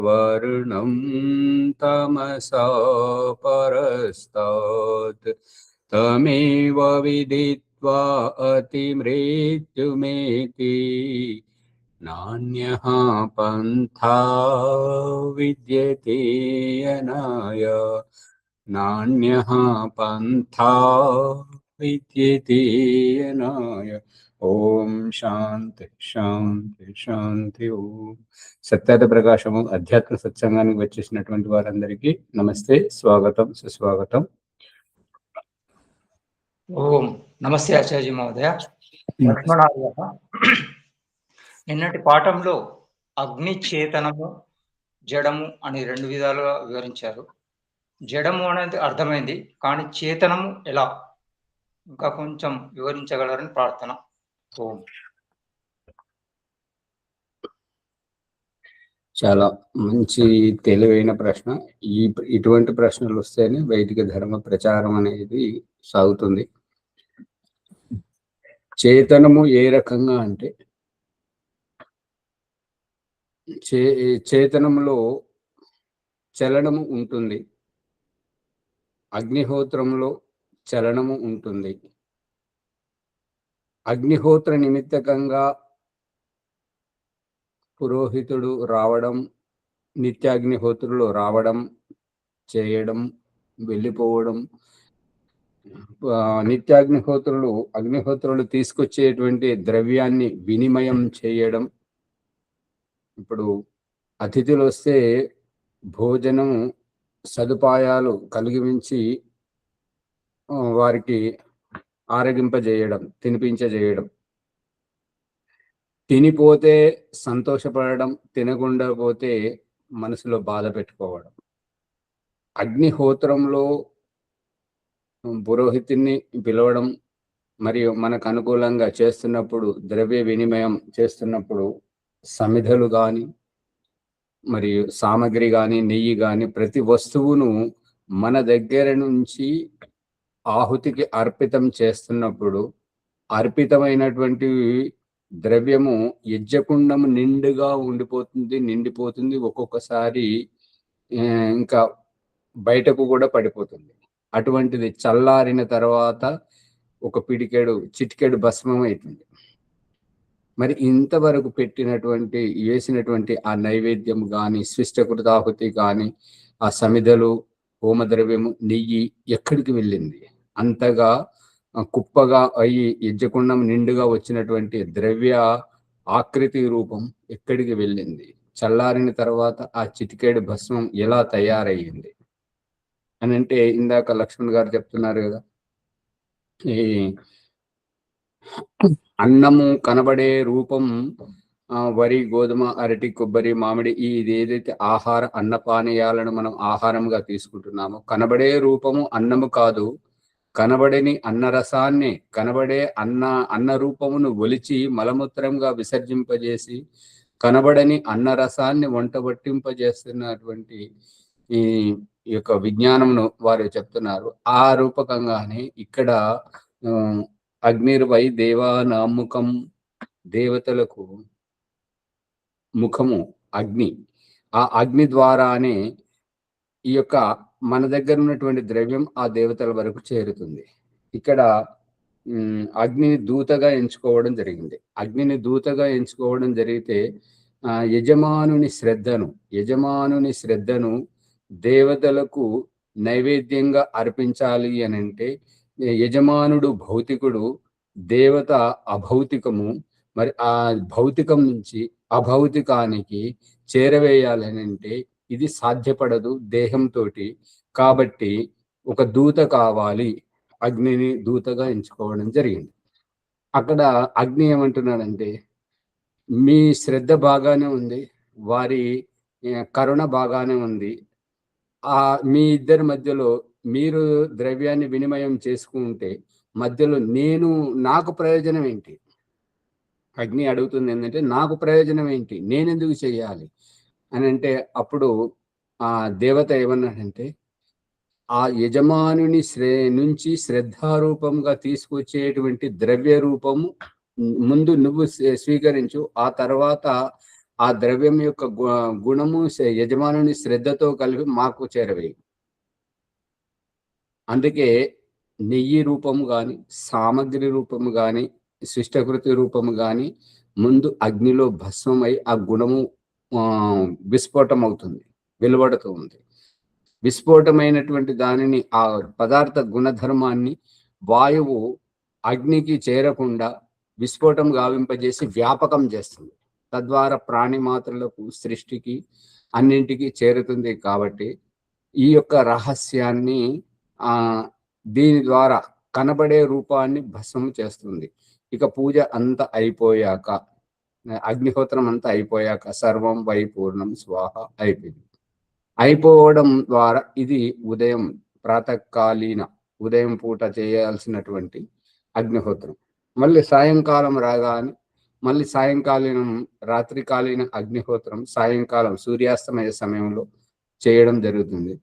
वर्णं तमसा परस्तात् तमेव विदित्वा अतिमृत्युमेति नान्यः पन्था विद्यते अनाय नान्यः पन्था विद्यते अनाय। ఓం శాంతి శాంతి శాంతి. ఓం సత్యార్థ ప్రకాశము అధ్యాత్మ సత్సంగానికి వచ్చేసినటువంటి వారందరికీ నమస్తే, స్వాగతం, సుస్వాగతం. ఓం నమస్తే ఆచార్య మహోదయ. నిన్నటి పాఠంలో అగ్ని చేతనము, జడము అని రెండు విధాలుగా వివరించారు. జడము అనేది అర్థమైంది, కానీ చేతనము ఎలా ఇంకా కొంచెం వివరించగలరని ప్రార్థన. ఓం. చాలా మంచి తెలివైన ప్రశ్న. ఇటువంటి ప్రశ్నలు వస్తేనే వైదిక ధర్మ ప్రచారం అనేది సాగుతుంది. చేతనము ఏ రకంగా అంటే, చేతనంలో చలనము ఉంటుంది, అగ్నిహోత్రంలో చలనము ఉంటుంది. అగ్నిహోత్ర నిమిత్తకంగా పురోహితుడు రావడం, నిత్యాగ్నిహోత్రులు రావడం, చేయడం, వెళ్ళిపోవడం, అగ్నిహోత్రులు తీసుకొచ్చేటువంటి ద్రవ్యాన్ని వినిమయం చేయడం. ఇప్పుడు అతిథులు వస్తే భోజనం సదుపాయాలు కలిగించి వారికి ఆరగింపజేయడం, తినిపించజేయడం. తినిపోతే సంతోషపడడం, తినకుండా పోతే మనసులో బాధ పెట్టుకోవడం. అగ్నిహోత్రంలో పురోహితుని పిలవడం మరియు మనకు అనుకూలంగా చేస్తున్నప్పుడు, ద్రవ్య వినిమయం చేస్తున్నప్పుడు సమిధలు కానీ మరియు సామగ్రి కానీ నెయ్యి కానీ ప్రతి వస్తువును మన దగ్గర నుంచి ఆహుతికి అర్పితం చేస్తున్నప్పుడు అర్పితమైనటువంటి ద్రవ్యము యజ్ఞకుండము నిండుగా నిండిపోతుంది. ఒక్కొక్కసారి ఇంకా బయటకు కూడా పడిపోతుంది. అటువంటిది చల్లారిన తర్వాత ఒక చిటికెడు భస్మం అవుతుంది. మరి ఇంతవరకు వేసినటువంటి ఆ నైవేద్యం కానీ, స్విష్టకృతాహుతి కానీ, ఆ సమిధలు, హోమద్రవ్యము, నెయ్యి ఎక్కడికి వెళ్ళింది? అంతగా కుప్పగా అయ్యి యజ్ఞకుండం నిండుగా వచ్చినటువంటి ద్రవ్య ఆకృతి రూపం ఎక్కడికి వెళ్ళింది? చల్లారిన తర్వాత ఆ చిటికేడు భస్మం ఎలా తయారయ్యింది అని అంటే, ఇందాక లక్ష్మణ్ గారు చెప్తున్నారు కదా, ఈ అన్నము కనబడే రూపం వరి, గోధుమ, అరటి, కొబ్బరి, మామిడి, ఇది ఏదైతే ఆహార అన్నపానీయాలను మనం ఆహారంగా తీసుకుంటున్నామో, కనబడే రూపము అన్నము కాదు. కనబడని అన్నరసాన్ని, కనబడే అన్న రూపమును ఒలిచి మలమూత్రంగా విసర్జింపజేసి కనబడని అన్నరసాన్ని వంటబట్టింపజేస్తున్నటువంటి ఈ యొక్క విజ్ఞానమును వారు చెప్తున్నారు. ఆ రూపకంగానే ఇక్కడ అగ్నిర్వై దేవానాముఖం, దేవతలకు ముఖము అగ్ని. ఆ అగ్ని ద్వారానే ఈ యొక్క మన దగ్గర ఉన్నటువంటి ద్రవ్యం ఆ దేవతల వరకు చేరుతుంది. ఇక్కడ అగ్నిని దూతగా ఎంచుకోవడం జరిగింది. అగ్నిని దూతగా ఎంచుకోవడం జరిగితే యజమానుని శ్రద్ధను దేవతలకు నైవేద్యంగా అర్పించాలి అని అంటే, యజమానుడు భౌతికుడు, దేవత అభౌతికము. మరి ఆ భౌతికం నుంచి అభౌతికానికి చేరవేయాలని అంటే ఇది సాధ్యపడదు దేహంతో. కాబట్టి ఒక దూత కావాలి. అగ్నిని దూతగా ఎంచుకోవడం జరిగింది. అక్కడ అగ్ని ఏమంటున్నాడంటే, మీ శ్రద్ధ బాగానే ఉంది, వారి కరుణ బాగానే ఉంది. మీ ఇద్దరి మధ్యలో మీరు ద్రవ్యాన్ని వినిమయం చేసుకుంటే మధ్యలో నాకు ప్రయోజనం ఏంటి? అగ్ని అడుగుతుంది ఏంటంటే, నాకు ప్రయోజనం ఏంటి, నేనెందుకు చెయ్యాలి అని అంటే, అప్పుడు ఆ దేవత ఏమన్నాడంటే, ఆ యజమానుని నుంచి శ్రద్ధారూపంగా తీసుకొచ్చేటువంటి ద్రవ్య రూపము ముందు నువ్వు స్వీకరించు, ఆ తర్వాత ఆ ద్రవ్యం యొక్క గుణము యజమానుని శ్రద్ధతో కలిపి మాకు చేరవేయి. అందుకే నెయ్యి రూపము గాని, సామగ్రి రూపము గాని, శిష్టకృతి రూపము గాని ముందు అగ్నిలో భస్మమై ఆ గుణము విస్ఫోటం అవుతుంది, వెలువడుతూ ఉంది. విస్ఫోటమైనటువంటి దానిని, ఆ పదార్థ గుణధర్మాన్ని వాయువు అగ్నికి చేరకుండా విస్ఫోటం గావింపజేసి వ్యాపకం చేస్తుంది. తద్వారా ప్రాణి మాత్రలకు, సృష్టికి, అన్నింటికి చేరుతుంది. కాబట్టి ఈ యొక్క రహస్యాన్ని దీని ద్వారా కనబడే రూపాన్ని భస్మం చేస్తుంది. ఇక పూజ అంతా అయిపోయాక, అగ్నిహోత్రం అంతా అయిపోయాక సర్వం వై పూర్ణం స్వాహ అయిపోయింది. అయిపోవడం ద్వారా ఇది ప్రాతకాలీన ఉదయం పూట చేయాల్సినటువంటి అగ్నిహోత్రం. మళ్ళీ సాయంకాలం రాగానే మళ్ళీ రాత్రికాలీన అగ్నిహోత్రం సాయంకాలం సూర్యాస్తమయ సమయంలో చేయడం జరుగుతుంది.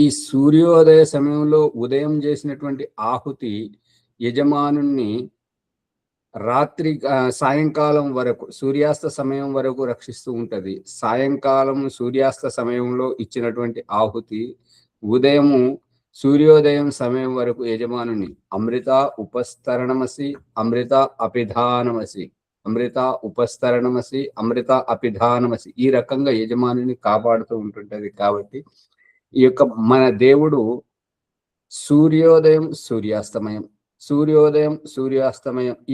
ఈ సూర్యోదయ సమయంలో ఉదయం చేసినటువంటి ఆహుతి యజమానుణ్ణి సాయంకాలం వరకు, సూర్యాస్త సమయం వరకు రక్షిస్తూ ఉంటది. సాయంకాలం సూర్యాస్త సమయంలో ఇచ్చినటువంటి ఆహుతి ఉదయము సూర్యోదయం సమయం వరకు యజమానుని అమృత ఉపస్తరణమసి, అమృత అపిధానమసి, అమృత ఉపస్తరణమసి, అమృత అపిధానమసి, ఈ రకంగా యజమానుని కాపాడుతూ ఉంటుంటది. కాబట్టి ఈ యొక్క మన దేవుడు సూర్యోదయం సూర్యాస్తమయం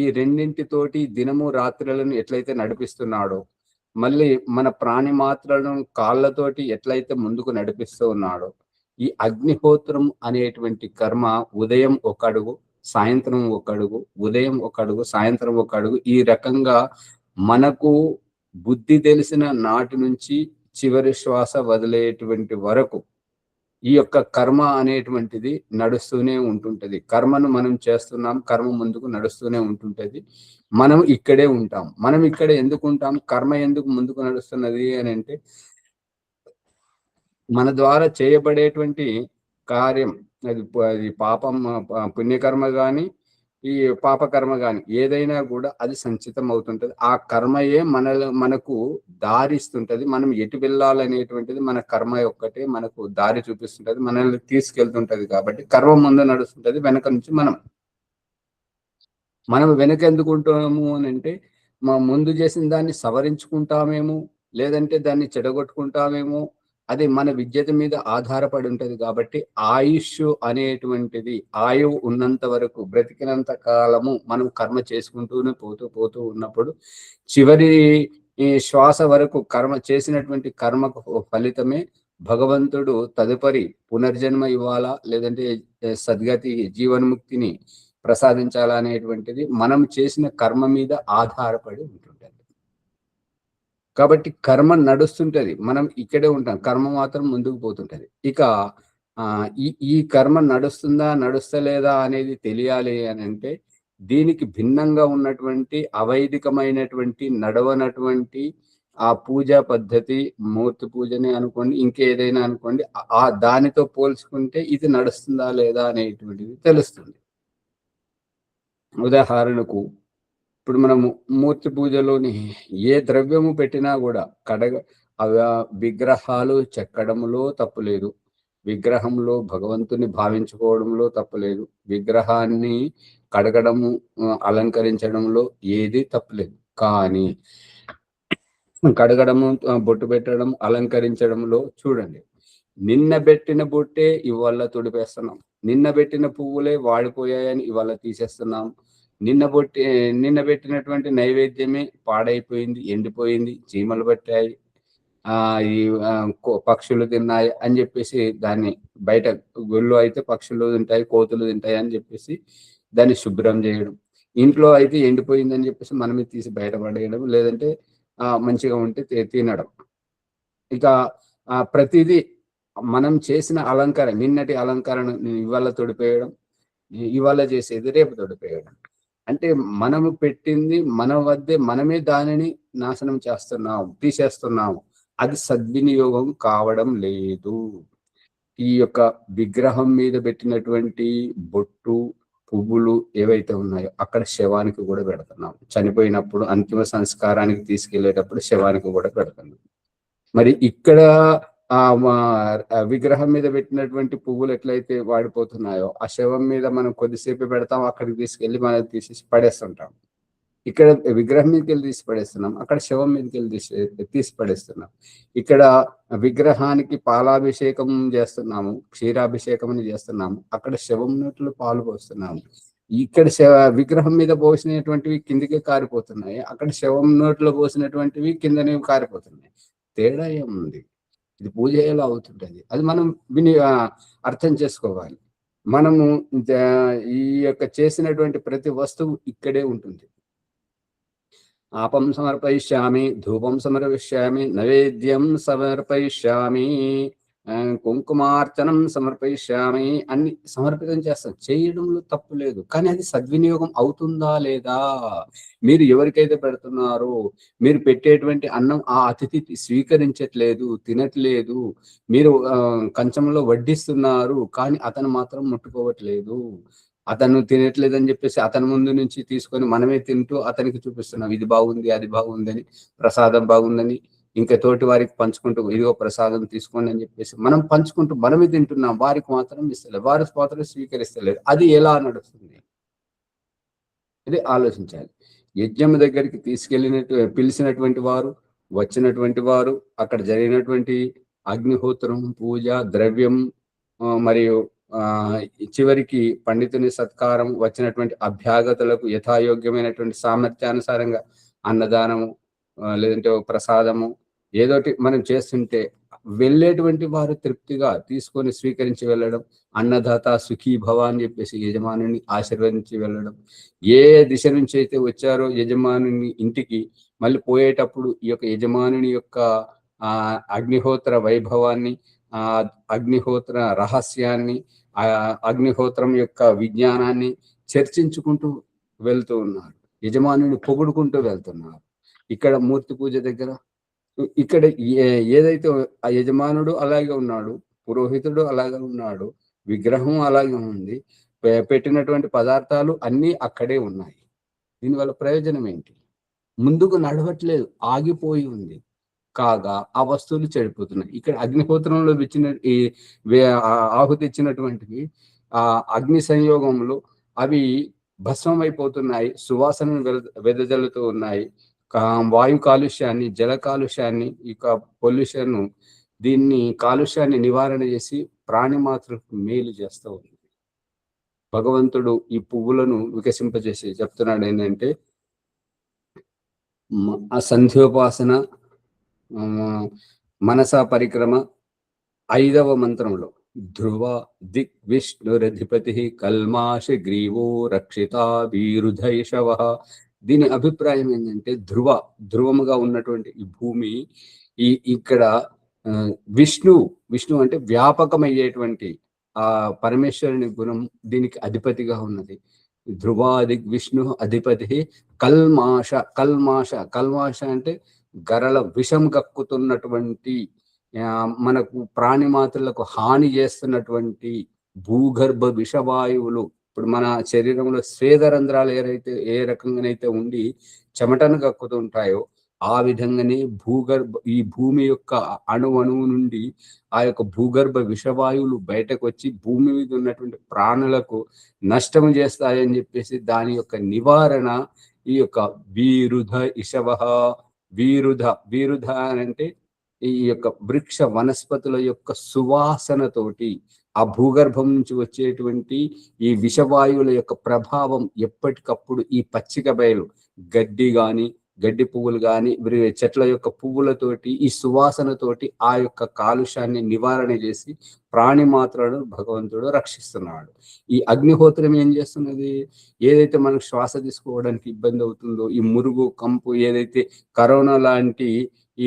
ఈ రెండింటితోటి దినము రాత్రులను ఎట్లయితే నడిపిస్తున్నాడో, మళ్ళీ మన ప్రాణి మాత్రలను కాళ్ళతోటి ఎట్లయితే ముందుకు నడిపిస్తూ ఉన్నాడో, ఈ అగ్నిహోత్రం అనేటువంటి కర్మ ఉదయం ఒక అడుగు, సాయంత్రం ఒక అడుగు, ఉదయం ఒక అడుగు, సాయంత్రం ఒక అడుగు, ఈ రకంగా మనకు బుద్ధి తెలిసిన నాటి నుంచి చివరి శ్వాస వదిలేటువంటి వరకు ఈ యొక్క కర్మ అనేటువంటిది నడుస్తూనే ఉంటుంటది. కర్మను మనం చేస్తున్నాం, కర్మ ముందుకు నడుస్తూనే ఉంటుంటది. మనం ఇక్కడే ఉంటాం. మనం ఇక్కడ ఎందుకు ఉంటాం? కర్మ ఎందుకు ముందుకు నడుస్తున్నది అని అంటే, మన ద్వారా చేయబడేటువంటి కార్యం, అది పాపం, పుణ్యకర్మ కానీ ఈ పాపకర్మ కానీ ఏదైనా కూడా అది సంచితం అవుతుంటది. ఆ కర్మయే మనకు దారిస్తుంటది. మనం ఎటు వెళ్ళాలనేటువంటిది మన కర్మ ఒక్కటే మనకు దారి చూపిస్తుంటది, మనల్ని తీసుకెళ్తుంటది. కాబట్టి కర్మ ముందు నడుస్తుంటది, వెనక నుంచి మనం వెనక ఎందుకు ఉంటాము అని అంటే, ముందు చేసిన దాన్ని సవరించుకుంటామేమో, లేదంటే దాన్ని చెడగొట్టుకుంటామేమో, అది మన విద్యత మీద ఆధారపడి ఉంటది. కాబట్టి ఆయుష్ అనేటువంటిది, ఆయువు ఉన్నంత వరకు, బ్రతికినంత కాలము మనం కర్మ చేసుకుంటూనే పోతూ ఉన్నప్పుడు చివరి ఈ శ్వాస వరకు చేసినటువంటి కర్మకు ఫలితమే భగవంతుడు తదుపరి పునర్జన్మ ఇవ్వాలా, లేదంటే సద్గతి జీవన్ముక్తిని ప్రసాదించాలా అనేటువంటిది మనం చేసిన కర్మ మీద ఆధారపడి ఉంటుంటది. కాబట్టి కర్మ నడుస్తుంటది, మనం ఇక్కడే ఉంటాం, కర్మ మాత్రం ముందుకు పోతుంటది. ఇక ఈ కర్మ నడుస్తలేదా అనేది తెలియాలి అని అంటే, దీనికి భిన్నంగా ఉన్నటువంటి అవైదికమైనటువంటి నడవనటువంటి ఆ పూజా పద్ధతి, మూర్తి పూజని అనుకోండి, ఇంకేదైనా అనుకోండి, దానితో పోల్చుకుంటే ఇది నడుస్తుందా లేదా అనేటువంటిది తెలుస్తుంది. ఉదాహరణకు ఇప్పుడు మనము మూర్తి పూజలోని ఏ ద్రవ్యము పెట్టినా కూడా విగ్రహాలు చెక్కడంలో తప్పులేదు, విగ్రహంలో భగవంతుని భావించుకోవడంలో తప్పులేదు, విగ్రహాన్ని కడగడము, అలంకరించడంలో ఏది తప్పులేదు. కానీ కడగడము, బొట్టు పెట్టడం, అలంకరించడంలో చూడండి, నిన్న పెట్టిన బొట్టే ఇవాళ తుడిపేస్తున్నాం, నిన్న పెట్టిన పువ్వులే వాడిపోయాయని ఇవాళ తీసేస్తున్నాం, నిన్న పెట్టినటువంటి నైవేద్యమే పాడైపోయింది, ఎండిపోయింది, చీమలు పట్టాయి, ఈ పక్షులు తిన్నాయి అని చెప్పేసి దాన్ని బయట, గుళ్ళు అయితే పక్షులు తింటాయి, కోతులు తింటాయి అని చెప్పేసి దాన్ని శుభ్రం చేయడం, ఇంట్లో అయితే ఎండిపోయిందని చెప్పేసి మనమే తీసి బయట పడేయడం, లేదంటే మంచిగా ఉంటే తినడం. ఇక ప్రతిదీ మనం చేసిన అలంకరణ, నిన్నటి అలంకరణ ఇవాళ తొడిపేయడం, ఇవాళ చేసేది రేపు తొడిపేయడం. అంటే మనము పెట్టింది మన వద్దే, మనమే దానిని నాశనం చేస్తున్నాము, తీసేస్తున్నాము. అది సద్వినియోగం కావడం లేదు. ఈ యొక్క విగ్రహం మీద పెట్టినటువంటి బొట్టు, పువ్వులు ఏవైతే ఉన్నాయో అక్కడ శవానికి కూడా పెడుతున్నాం. చనిపోయినప్పుడు అంతిమ సంస్కారానికి తీసుకెళ్లేటప్పుడు శవానికి కూడా పెడుతున్నాం. మరి ఇక్కడ విగ్రహం మీద పెట్టినటువంటి పువ్వులు ఎట్లయితే వాడిపోతున్నాయో ఆ శవం మీద మనం కొద్దిసేపు పెడతాం, అక్కడికి తీసుకెళ్లి మనం తీసేసి పడేస్తుంటాం. ఇక్కడ విగ్రహం మీదకి వెళ్ళి తీసి పడేస్తున్నాం, అక్కడ శవం మీదకి వెళ్ళి తీసి పడేస్తున్నాం. ఇక్కడ విగ్రహానికి పాలాభిషేకం చేస్తున్నాము, క్షీరాభిషేకం చేస్తున్నాము, అక్కడ శవం నోట్లో పాలు పోస్తున్నాము. ఇక్కడ విగ్రహం మీద పోసినటువంటివి కిందికి కారిపోతున్నాయి, అక్కడ శవం నోట్లో పోసినటువంటివి కిందనే కారిపోతున్నాయి. తేడా ఏముంది? ఇది పూజ ఎలా అవుతుంటది? అది మనం అర్థం చేసుకోవాలి. మనము ఈ యొక్క చేసినటువంటి ప్రతి వస్తువు ఇక్కడే ఉంటుంది. ఆపం సమర్పయిష్యామి, ధూపం సమర్పయిష్యామి, నైవేద్యం సమర్పయిష్యామి, కుంకుమార్చనం సమర్పయిష్యామి, అన్ని సమర్పితం చేస్తాం. చేయడంలో తప్పు లేదు, కానీ అది సద్వినియోగం అవుతుందా లేదా? మీరు ఎవరికైతే పెడుతున్నారో మీరు పెట్టేటువంటి అన్నం ఆ అతిథి స్వీకరించట్లేదు, తినట్లేదు. మీరు కంచంలో వడ్డిస్తున్నారు, కానీ అతను మాత్రం ముట్టుకోవట్లేదు. అతను తినట్లేదని చెప్పేసి అతని ముందు నుంచి తీసుకొని మనమే తింటూ అతనికి చూపిస్తున్నాం, ఇది బాగుంది, అది బాగుందని, ప్రసాదం బాగుందని. ఇంకా తోటి వారికి పంచుకుంటూ ఇదిగో ప్రసాదం తీసుకోండి అని చెప్పేసి మనం పంచుకుంటూ మనమే తింటున్నాం, వారికి మాత్రం ఇస్తలేదు, వారి మాత్రం స్వీకరిస్తలేదు. అది ఎలా నడుస్తుంది? ఇది ఆలోచించాలి. యజ్ఞం దగ్గరికి పిలిచినటువంటి వారు, వచ్చినటువంటి వారు, అక్కడ జరిగినటువంటి అగ్నిహోత్రం, పూజ, ద్రవ్యం, మరియు చివరికి పండితుని సత్కారం, వచ్చినటువంటి అభ్యాగతులకు యథాయోగ్యమైనటువంటి సామర్థ్యానుసారంగా అన్నదానము, లేదంటే ప్రసాదము ఏదోటి మనం చేస్తుంటే వెళ్ళేటువంటి వారు తృప్తిగా తీసుకొని స్వీకరించి వెళ్ళడం, అన్నదాత సుఖీభవ అని చెప్పేసి యజమానుని ఆశీర్వదించి వెళ్ళడం. ఏ దిశ నుంచి అయితే వచ్చారో యజమానుని ఇంటికి మళ్ళీ పోయేటప్పుడు ఈ యొక్క యజమానుని యొక్క అగ్నిహోత్ర వైభవాన్ని, అగ్నిహోత్ర రహస్యాన్ని, అగ్నిహోత్రం యొక్క విజ్ఞానాన్ని చర్చించుకుంటూ వెళ్తూ ఉన్నారు. యజమానుని పొగుడుకుంటూ వెళ్తున్నారు. ఇక్కడ మూర్తి పూజ దగ్గర ఇక్కడ ఏదైతే ఆ యజమానుడు అలాగే ఉన్నాడు, పురోహితుడు అలాగే ఉన్నాడు, విగ్రహం అలాగే ఉంది, పెట్టినటువంటి పదార్థాలు అన్నీ అక్కడే ఉన్నాయి. దీనివల్ల ప్రయోజనం ఏంటి? ముందుకు నడవట్లేదు, ఆగిపోయి ఉంది. కాగా ఆ వస్తువులు చెడిపోతున్నాయి. ఇక్కడ అగ్నిహోత్రంలో ఇచ్చిన ఈ ఆహుతి ఇచ్చినటువంటివి ఆ అగ్ని సంయోగంలో అవి భస్మం అయిపోతున్నాయి, సువాసనను వెదజల్లుతూ ఉన్నాయి. వాయు కాలుష్యాన్ని, జల కాలుష్యాన్ని, ఇక పొల్యూషన్, దీన్ని కాలుష్యాన్ని నివారణ చేసి ప్రాణి మాత్రకు మేలు చేస్తూ ఉంది. భగవంతుడు ఈ పువ్వులను వికసింపజేసి చెప్తున్నాడు ఏంటంటే, ఆ సంధ్యోపాసన, మనసా పరిక్రమ 5వ మంత్రంలో ధ్రువ దిక్ విష్ణురధిపతి కల్మాష గ్రీవో రక్షితా వీరుధైషవ. దీని అభిప్రాయం ఏంటంటే ధ్రువముగా ఉన్నటువంటి ఈ భూమి, ఇక్కడ విష్ణు అంటే వ్యాపకమయ్యేటువంటి ఆ పరమేశ్వరుని గుణం దీనికి అధిపతిగా ఉన్నది. ధ్రువాదిక్ విష్ణు అధిపతి కల్మాష అంటే గరల విషం కక్కుతున్నటువంటి, మనకు ప్రాణిమాతలకు హాని చేస్తున్నటువంటి భూగర్భ విషవాయువులు. ఇప్పుడు మన శరీరంలో స్వేదరంధ్రాలు ఏ రకంగానైతే ఉండి చెమటను కక్కుతుంటాయో ఆ విధంగానే ఈ భూమి యొక్క అణువు నుండి ఆ యొక్క భూగర్భ విషవాయువులు బయటకు వచ్చి భూమి మీద ఉన్నటువంటి ప్రాణులకు నష్టం చేస్తాయని చెప్పేసి దాని యొక్క నివారణ ఈ యొక్క వీరుధ ఇషవ. వీరుధ అంటే ఈ యొక్క వృక్ష వనస్పతుల యొక్క సువాసనతోటి ఆ భూగర్భం నుంచి వచ్చేటువంటి ఈ విషవాయువుల యొక్క ప్రభావం ఎప్పటికప్పుడు ఈ పచ్చిక బయలు, గడ్డి పువ్వులు కానీ చెట్ల యొక్క పువ్వులతోటి ఈ సువాసనతోటి ఆ యొక్క కాలుష్యాన్ని నివారణ చేసి ప్రాణి మాత్రను భగవంతుడు రక్షిస్తున్నాడు. ఈ అగ్నిహోత్రం ఏం చేస్తున్నది? ఏదైతే మనకు శ్వాస తీసుకోవడానికి ఇబ్బంది అవుతుందో, ఈ మురుగు కంపు, ఏదైతే కరోనా లాంటి ఈ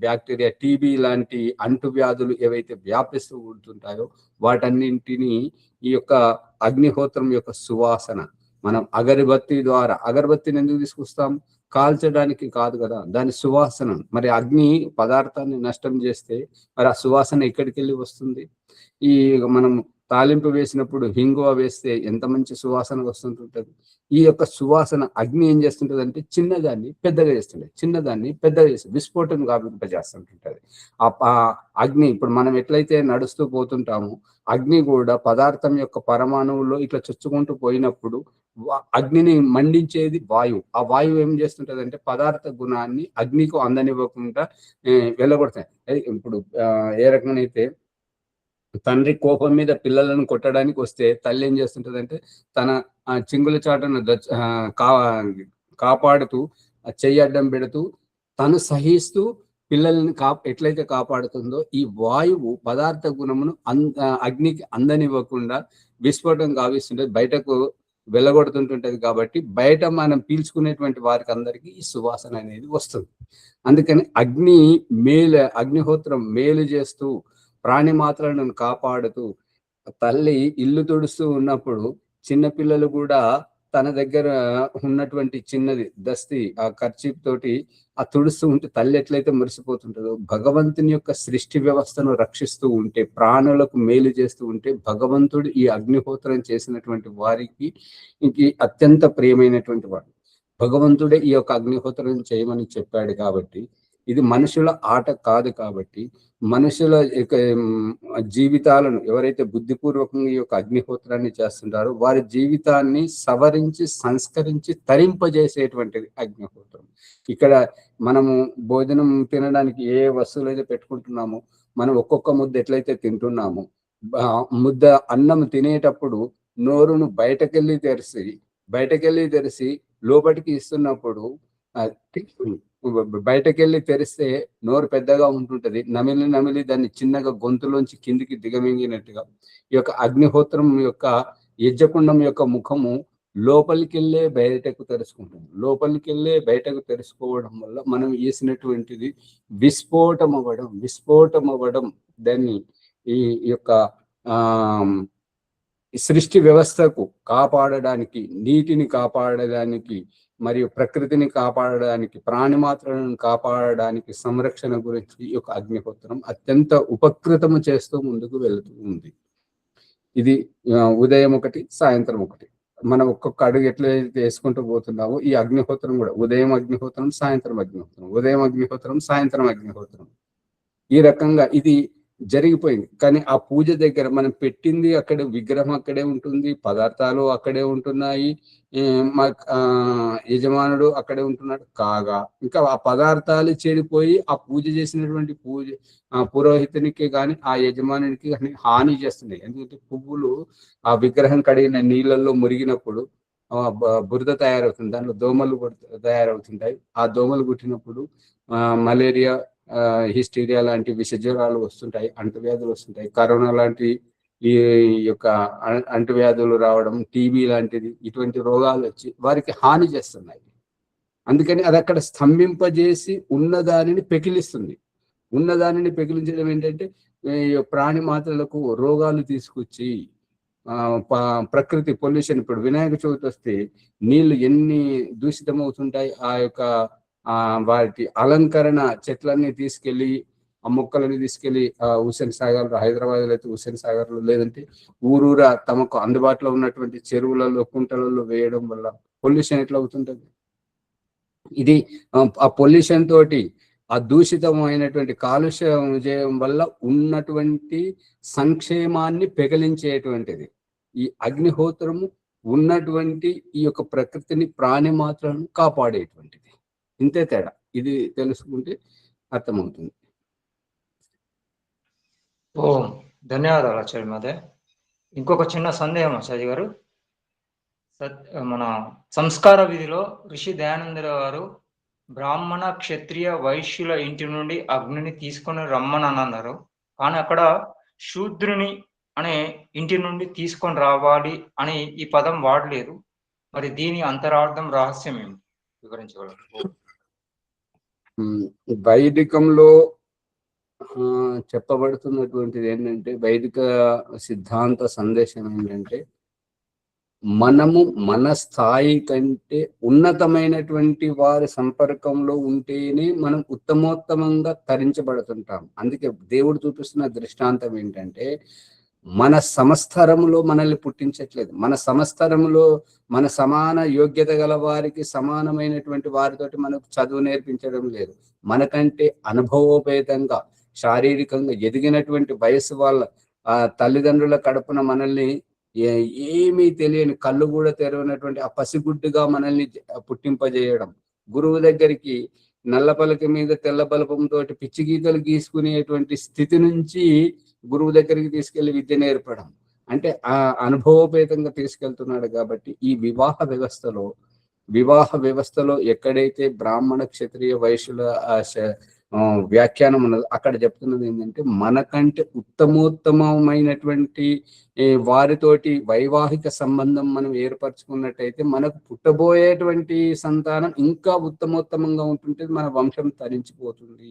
బ్యాక్టీరియా, టీబీ లాంటి అంటువ్యాధులు ఏవైతే వ్యాపిస్తూ ఉంటుంటాయో వాటన్నింటినీ ఈ యొక్క అగ్నిహోత్రం యొక్క సువాసన, మనం అగరబత్తిని ఎందుకు తీసుకొస్తాం? కాల్చడానికి కాదు కదా, దాని సువాసన. మరి అగ్ని పదార్థాన్ని నష్టం చేస్తే మరి ఆ సువాసన ఎక్కడికి వెళ్ళి వస్తుంది? మనం తాలింపు వేసినప్పుడు హింగువ వేస్తే ఎంత మంచి సువాసన వస్తుంటుంటది. ఈ యొక్క సువాసన అగ్ని ఏం చేస్తుంటది అంటే చిన్నదాన్ని పెద్దగా చేస్తుంటది, చిన్నదాన్ని పెద్దగా చేస్తుంది, విస్ఫోటం గావింపజేస్తుంటుంటది. ఆ అగ్ని ఇప్పుడు మనం ఎట్లయితే నడుస్తూ పోతుంటామో అగ్ని కూడా పదార్థం యొక్క పరమాణువులో ఇట్లా చొచ్చుకుంటూ పోయినప్పుడు అగ్నిని మండించేది వాయువు. ఆ వాయువు ఏం చేస్తుంటదంటే పదార్థ గుణాన్ని అగ్నికి అందనివ్వకుండా వెళ్ళగొడతాయి. ఇప్పుడు ఏ రకంగా అయితే తండ్రి కోపం మీద పిల్లలను కొట్టడానికి వస్తే తల్లి ఏం చేస్తుంటదంటే తన చింగుల చాటును కాపాడుతూ చెయ్యి అడ్డం పెడుతూ తను సహిస్తూ పిల్లల్ని ఎట్లయితే కాపాడుతుందో ఈ వాయువు పదార్థ గుణమును అగ్నికి అందనివ్వకుండా విస్ఫోటం గావిస్తుంటది, బయటకు వెళ్ళగొడుతుంటుంటది. కాబట్టి బయట మనం పీల్చుకునేటువంటి వారికి అందరికీ ఈ సువాసన అనేది వస్తుంది. అందుకని అగ్నిహోత్రం మేలు చేస్తూ ప్రాణి మాత్రలను కాపాడుతూ తల్లి ఇల్లు తుడుస్తూ ఉన్నప్పుడు చిన్నపిల్లలు కూడా తన దగ్గర ఉన్నటువంటి చిన్నది దస్తి ఆ కర్చీప్ తోటి ఆ తుడుస్తూ ఉంటే తల్లి ఎట్లయితే మురిసిపోతుంటుందో భగవంతుని యొక్క సృష్టి వ్యవస్థను రక్షిస్తూ ఉంటే ప్రాణులకు మేలు చేస్తూ ఉంటే భగవంతుడు ఈ అగ్నిహోత్రం చేసినటువంటి వారికి అత్యంత ప్రియమైనటువంటి వాడు. భగవంతుడే ఈ యొక్క అగ్నిహోత్రం చేయమని చెప్పాడు. కాబట్టి ఇది మనుషుల ఆట కాదు. కాబట్టి మనుషుల జీవితాలను ఎవరైతే బుద్ధిపూర్వకంగా ఈ యొక్క అగ్నిహోత్రాన్ని చేస్తుంటారో వారి జీవితాన్ని సవరించి సంస్కరించి తరింపజేసేటువంటిది అగ్నిహోత్రం. ఇక్కడ మనము భోజనం తినడానికి ఏ వస్తువులు అయితే పెట్టుకుంటున్నామో మనం ఒక్కొక్క ముద్ద ఎట్లయితే తింటున్నామో ముద్ద అన్నం తినేటప్పుడు నోరును బయటకెళ్ళి తెరిచి లోపలికి ఇస్తున్నప్పుడు బయటకెళ్ళి తెరిస్తే నోరు పెద్దగా ఉంటుంటది, నమిలి దాన్ని చిన్నగా గొంతులోంచి కిందికి దిగమింగినట్టుగా ఈ యొక్క అగ్నిహోత్రం యొక్క యజ్ఞకుండం యొక్క ముఖము లోపలికెళ్ళే బయటకు తెరుచుకోవడం వల్ల మనం వేసినటువంటిది విస్ఫోటం అవ్వడం దాన్ని ఈ యొక్క సృష్టి వ్యవస్థకు కాపాడడానికి, నీటిని కాపాడడానికి మరియు ప్రకృతిని కాపాడడానికి, ప్రాణి మాత్రలను కాపాడడానికి సంరక్షణ గురించి ఈ యొక్క అగ్నిహోత్రం అత్యంత ఉపకృతము చేస్తూ ముందుకు వెళుతూ ఉంది. ఇది ఉదయం ఒకటి, సాయంత్రం ఒకటి. మనం ఒక్కొక్క అడుగు ఎట్లయితే వేసుకుంటూ పోతున్నామో ఈ అగ్నిహోత్రం కూడా ఉదయం అగ్నిహోత్రం, సాయంత్రం అగ్నిహోత్రం, ఉదయం అగ్నిహోత్రం, సాయంత్రం అగ్నిహోత్రం. ఈ రకంగా ఇది జరిగిపోయింది. కానీ ఆ పూజ దగ్గర మనం పెట్టింది అక్కడే, విగ్రహం అక్కడే ఉంటుంది, పదార్థాలు అక్కడే ఉంటున్నాయి, యజమానుడు అక్కడే ఉంటున్నాడు. కాగా ఇంకా ఆ పదార్థాలు చెడిపోయి ఆ పూజ చేసినటువంటి పురోహితునికి కానీ ఆ యజమానునికి కానీ హాని చేస్తున్నాయి. ఎందుకంటే పువ్వులు ఆ విగ్రహం కడిగిన నీళ్ళల్లో మురిగినప్పుడు బురద తయారవుతుంది, దాంట్లో దోమలు తయారవుతుంటాయి. ఆ దోమలు కుట్టినప్పుడు మలేరియా, హిస్టీరియా లాంటి విషజ్వరాలు వస్తుంటాయి, అంటువ్యాధులు వస్తుంటాయి, కరోనా లాంటి ఈ యొక్క అంటువ్యాధులు రావడం, టీబీ లాంటిది, ఇటువంటి రోగాలు వచ్చి వారికి హాని చేస్తున్నాయి. అందుకని అది అక్కడ స్తంభింపజేసి ఉన్నదానిని పెకిలించడం ఏంటంటే ప్రాణి మాత్రలకు రోగాలు తీసుకొచ్చి ప్రకృతి పొల్యూషన్. ఇప్పుడు వినాయక చవితి వస్తే నీళ్లు ఎన్ని దూషితమవుతుంటాయి. ఆ యొక్క వాటి అలంకరణ చెట్లన్నీ తీసుకెళ్లి ఆ మొక్కలని తీసుకెళ్లి హుస్సేన్ సాగర్, హైదరాబాద్ లో అయితే హుస్సేన్ సాగర్ లో, లేదంటే ఊరూరా తమకు అందుబాటులో ఉన్నటువంటి చెరువులలో, కుంటలలో వేయడం వల్ల పొల్యూషన్ ఎట్లా అవుతుంటది. ఇది ఆ పొల్యూషన్ తోటి ఆ దూషితమైనటువంటి కాలుష్యం చేయడం వల్ల ఉన్నటువంటి సంక్షేమాన్ని పెకలించేటువంటిది ఈ అగ్నిహోత్రము. ఉన్నటువంటి ఈ యొక్క ప్రకృతిని, ప్రాణి మాత్రాలను కాపాడేటువంటిది. ఇంతే తేడా. ఇది తెలుసుకుంటే అర్థమవుతుంది. ధన్యవాదాలు ఆచార్య మహోదయ. ఇంకొక చిన్న సందేహం ఆచార్య గారు. మన సంస్కార విధిలో ఋషి దయానంద గారు బ్రాహ్మణ, క్షత్రియ, వైశ్యుల ఇంటి నుండి అగ్నిని తీసుకొని రమ్మని అన్నారు. కానీ అక్కడ శూద్రుని అనే ఇంటి నుండి తీసుకొని రావాలి అని ఈ పదం వాడలేదు. మరి దీని అంతరార్థం, రహస్యం ఏమి వివరించగలరు? వైదికంలో చెప్పబడుతున్నటువంటిది ఏంటంటే, వైదిక సిద్ధాంత సందేశం ఏంటంటే, మనము మన స్థాయి కంటే ఉన్నతమైనటువంటి వారి సంపర్కంలో ఉంటేనే మనం ఉత్తమోత్తమంగా తరించబడుతుంటాం. అందుకే దేవుడు చూపిస్తున్న దృష్టాంతం ఏంటంటే, మన సమస్తరములో మనల్ని పుట్టించట్లేదు. మన సమస్తరములో మన సమాన యోగ్యత గల వారికి సమానమైనటువంటి వారితోటి మనకు చదువు నేర్పించడం లేదు. మనకంటే అనుభవోపేతంగా శారీరకంగా ఎదిగినటువంటి వయసు వాళ్ళ తల్లిదండ్రుల కడుపున మనల్ని ఏమీ తెలియని కళ్ళు కూడా తెరవనటువంటి ఆ పసిగుడ్డుగా మనల్ని పుట్టింపజేయడం, గురువు దగ్గరికి నల్ల పలక మీద తెల్ల బలపంతో పిచ్చి గీతలు గీసుకునేటువంటి స్థితి నుంచి గురువు దగ్గరికి తీసుకెళ్లి విద్య నేర్పడం, అంటే ఆ అనుభవోపేతంగా తీసుకెళ్తున్నాడు. కాబట్టి ఈ వివాహ వ్యవస్థలో ఎక్కడైతే బ్రాహ్మణ క్షత్రియ వైశ్యుల వ్యాఖ్యానం ఉన్నది, అక్కడ చెప్తున్నది ఏంటంటే మనకంటే ఉత్తమోత్తమైనటువంటి వారితోటి వైవాహిక సంబంధం మనం ఏర్పరచుకున్నట్టయితే మనకు పుట్టబోయేటువంటి సంతానం ఇంకా ఉత్తమోత్తమంగా ఉంటుంటే మన వంశం తరించిపోతుంది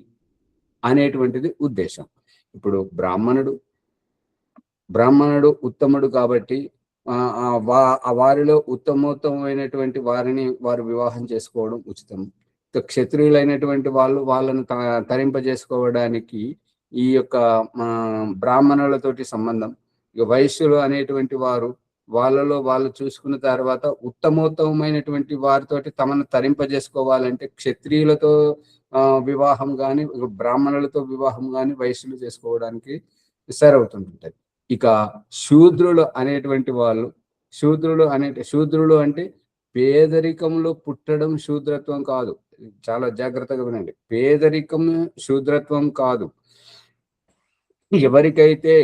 అనేటువంటిది ఉద్దేశం. ఇప్పుడు బ్రాహ్మణుడు ఉత్తముడు కాబట్టి వారిలో ఉత్తమోత్తమైనటువంటి వారిని వారు వివాహం చేసుకోవడం ఉచితం. క్షత్రియులైనటువంటి వాళ్ళను తరింపజేసుకోవడానికి ఈ యొక్క బ్రాహ్మణులతోటి సంబంధం. ఇక వైశ్యులు అనేటువంటి వారు వాళ్ళలో వాళ్ళు చూసుకున్న తర్వాత ఉత్తమోత్తమైనటువంటి వారితోటి తమను తరింపజేసుకోవాలంటే క్షత్రియులతో వివాహం కానీ బ్రాహ్మణులతో వివాహం కానీ వైశ్యులు చేసుకోవడానికి సరవుతుంటాయి. ఇక శూద్రులు అనేటువంటి వాళ్ళు, శూద్రులు అంటే పేదరికంలో పుట్టడం శూద్రత్వం కాదు. చాలా జాగ్రత్తగా వినండి. పేదరికం శూద్రత్వం కాదు. ఎవరికైతే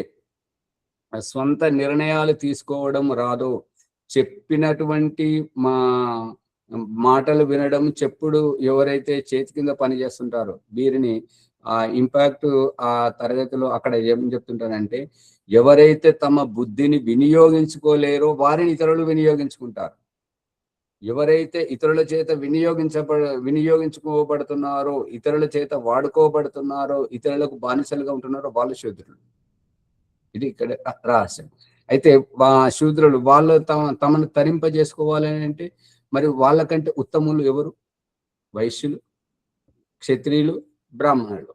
స్వంత నిర్ణయాలు తీసుకోవడం రాదో, చెప్పినటువంటి మాటలు వినడం, చెప్పుడు ఎవరైతే చేతి కింద పని చేస్తుంటారో వీరిని ఇంపాక్ట్ ఆ తరగతిలో అక్కడ ఏం చెప్తుంటారంటే, ఎవరైతే తమ బుద్ధిని వినియోగించుకోలేరో వారిని ఇతరులు వినియోగించుకుంటారు. ఎవరైతే ఇతరుల చేత వినియోగించుకోబడుతున్నారో, ఇతరుల చేత వాడుకోబడుతున్నారో, ఇతరులకు బానిసలుగా ఉంటున్నారో వాళ్ళు శూద్రులు. ఇది ఇక్కడ రహస్యం. అయితే శూద్రులు వాళ్ళు తమను తరింపజేసుకోవాలని అంటే మరి వాళ్ళకంటే ఉత్తములు ఎవరు? వైశ్యులు, క్షత్రియులు, బ్రాహ్మణులు.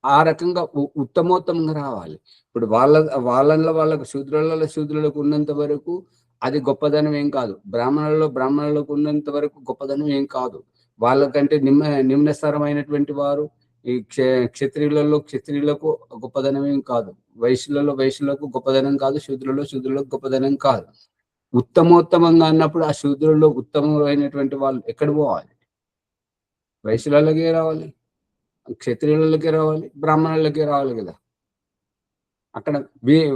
ఆ రకంగా ఉత్తమోత్తమంగా రావాలి. ఇప్పుడు వాళ్ళకు శూద్రులకు ఉన్నంత వరకు అది గొప్పదనం ఏం కాదు. బ్రాహ్మణులకు ఉన్నంత వరకు గొప్పదనం ఏం కాదు. వాళ్ళకంటే నిమ్నస్తరమైనటువంటి వారు ఈ క్షత్రియులకు గొప్పదనం ఏం కాదు. వైశ్యులకు గొప్పదనం కాదు. శూద్రులకు గొప్పదనం కాదు. ఉత్తమోత్తమంగా అన్నప్పుడు ఆ శూద్రుల్లో ఉత్తమమైనటువంటి వాళ్ళు ఎక్కడ పోవాలి? వైశ్యులకే రావాలి, క్షత్రియులకే రావాలి, బ్రాహ్మణులకే రావాలి కదా. అక్కడ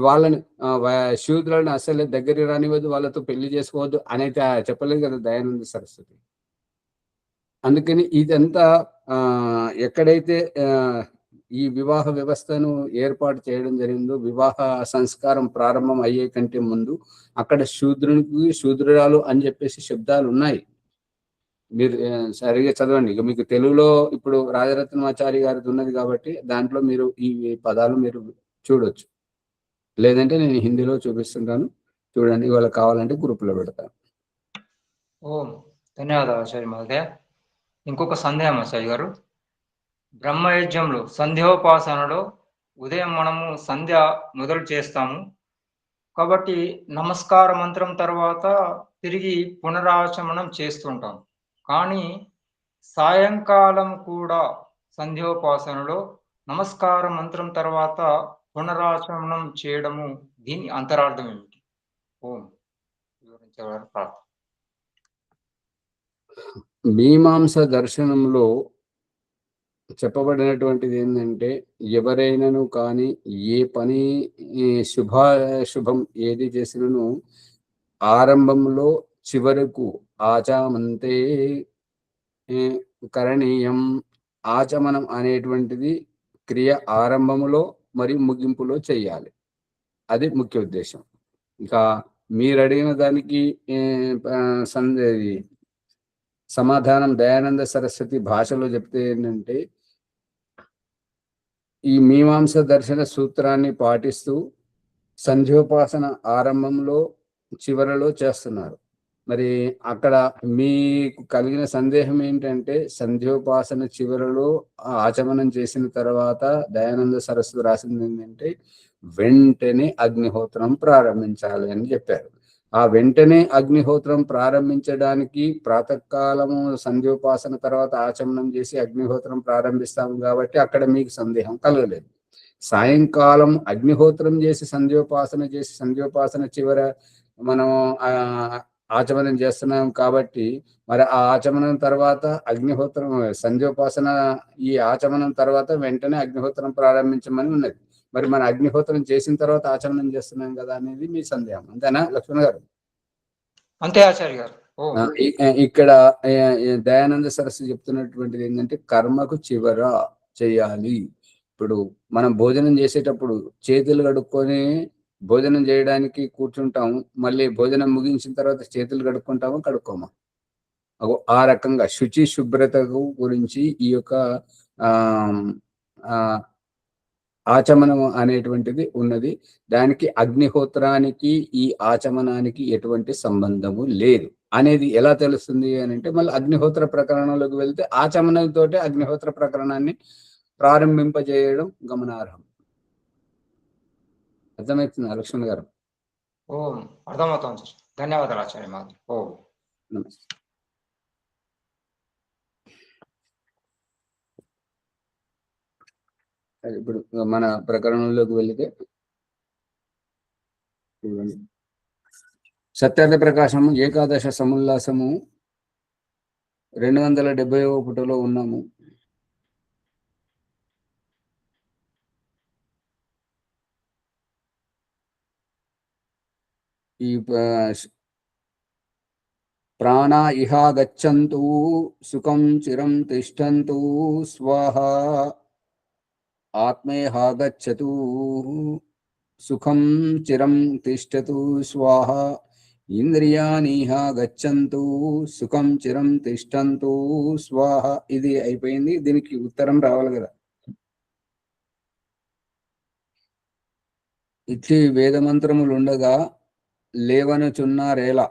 వాళ్ళని శూద్రులను అసలు దగ్గరికి రానివ్వద్దు, వాళ్ళతో పెళ్లి చేసుకోవద్దు అనేది చెప్పలేదు కదా దయానంద సరస్వతి. అందుకని ఇదంతా ఎక్కడైతే ఈ వివాహ వ్యవస్థను ఏర్పాటు చేయడం జరిగిందో, వివాహ సంస్కారం ప్రారంభం అయ్యే కంటే ముందు అక్కడ శూద్రునికి శూద్రురాలు అని చెప్పేసి శబ్దాలు ఉన్నాయి. మీరు సరిగా చదవండి. ఇక మీకు తెలుగులో ఇప్పుడు రాజరత్నమాచారి గారిది ఉన్నది కాబట్టి దాంట్లో మీరు ఈ పదాలు మీరు చూడొచ్చు. లేదంటే నేను హిందీలో చూపిస్తుంటాను, చూడండి. ఇవాళ కావాలంటే గ్రూపులో పెడతాను. ఓం ధన్యవాదాలు ఆచార్య మహోదయ. ఇంకొక సందేహం ఆచార్య గారు, బ్రహ్మయజ్ఞంలో సంధ్యోపాసనలో ఉదయం మనము సంధ్య మొదలు చేస్తాము కాబట్టి నమస్కార మంత్రం తర్వాత తిరిగి పునరాచమనం చేస్తుంటాం. కానీ సాయంకాలం కూడా సంధ్యోపాసనలో నమస్కార మంత్రం తర్వాత పునరాచమనం చేయడము, దీని అంతరార్థం ఏమిటి? ఓం వివరించగలరు ప్రార్థన. మీమాంస దర్శనంలో చెప్పబడినటువంటిది ఏంటంటే, ఎవరైనాను కానీ ఏ పని శుభం ఏది చేసినను ఆరంభంలో చివరకు ఆచమంతే కరణీయం. ఆచమనం అనేటువంటిది క్రియ ఆరంభములో మరియు ముగింపులో చేయాలి. అది ముఖ్య ఉద్దేశం. ఇక మీరు అడిగిన దానికి సమాధానం దయానంద సరస్వతి భాషలో చెప్తే ఏంటంటే, ఈ మీమాంస దర్శన సూత్రాన్ని పాటిస్తూ సంధ్యోపాసన ఆరంభంలో చివరలో చేస్తున్నారు. మరి అక్కడ మీకు కలిగిన సందేహం ఏంటంటే సంధ్యోపాసన చివరలో ఆచమనం చేసిన తర్వాత దయానంద సరస్వతి రాసింది ఏంటంటే వెంటనే అగ్నిహోత్రం ప్రారంభించాలి అని చెప్పారు. ఆ వెంటనే అగ్నిహోత్రం ప్రారంభించడానికి ప్రాతకాలము సంధ్యోపాసన తర్వాత ఆచమనం చేసి అగ్నిహోత్రం ప్రారంభిస్తాము కాబట్టి అక్కడ మీకు సందేహం కలగలేదు. సాయంకాలం అగ్నిహోత్రం చేసి సంధ్యోపాసన చివర మనం ఆచమనం చేస్తున్నాం కాబట్టి మరి ఆ ఆచమనం తర్వాత అగ్నిహోత్రం సంధ్యోపాసన ఈ ఆచమనం తర్వాత వెంటనే అగ్నిహోత్రం ప్రారంభించమని ఉన్నది. మరి మన అగ్నిహోత్రం చేసిన తర్వాత ఆచమనం చేస్తున్నాం కదా అనేది మీ సందేహం, అంతేనా లక్ష్మణ్ గారు? అంతే ఆచార్య గారు. ఇక్కడ దయానంద సరస్వతి చెప్తున్నటువంటిది ఏంటంటే కర్మకు చివర చేయాలి. ఇప్పుడు మనం భోజనం చేసేటప్పుడు చేతులు కడుక్కొని భోజనం చేయడానికి కూర్చుంటాము, మళ్ళీ భోజనం ముగించిన తర్వాత చేతులు కడుక్కుంటామా కడుక్కోమా? ఆ రకంగా శుచి శుభ్రతకు గురించి ఈ యొక్క ఆచమనం అనేటువంటిది ఉన్నది. దానికి అగ్నిహోత్రానికి ఈ ఆచమనానికి ఎటువంటి సంబంధము లేదు అనేది ఎలా తెలుస్తుంది అని అంటే మళ్ళీ అగ్నిహోత్ర ప్రకరణంలోకి వెళ్తే ఆచమనంతో అగ్నిహోత్ర ప్రకరణాన్ని ప్రారంభింపజేయడం గమనార్హం. అర్థమవుతుంది లక్ష్మణ్ గారు? అర్థమవుతాం సార్. ధన్యవాదాలు ఆచార్య మాది. నమస్తే. ఇప్పుడు మన ప్రకరణంలోకి వెళితే సత్యార్థ ప్రకాశము ఏకాదశ సముల్లాసము 270వ పుటలో ఉన్నాము. ఈ ప్రాణ ఇహా గచ్చంతు సుఖం చిరం తిష్టంతు స్వాహ ఆత్మేహా గచ్చతు సుఖం చిరం తిష్టతు స్వాహ ఇంద్రియానిహా గచ్చంతు సుఖం చిరం తిష్టంతు స్వాహ. ఇది అయిపోయింది. దీనికి ఉత్తరం రావాలి కదా. ఇచ్చి వేదమంత్రములు ఉండగా లేవనుచున్నారేలా.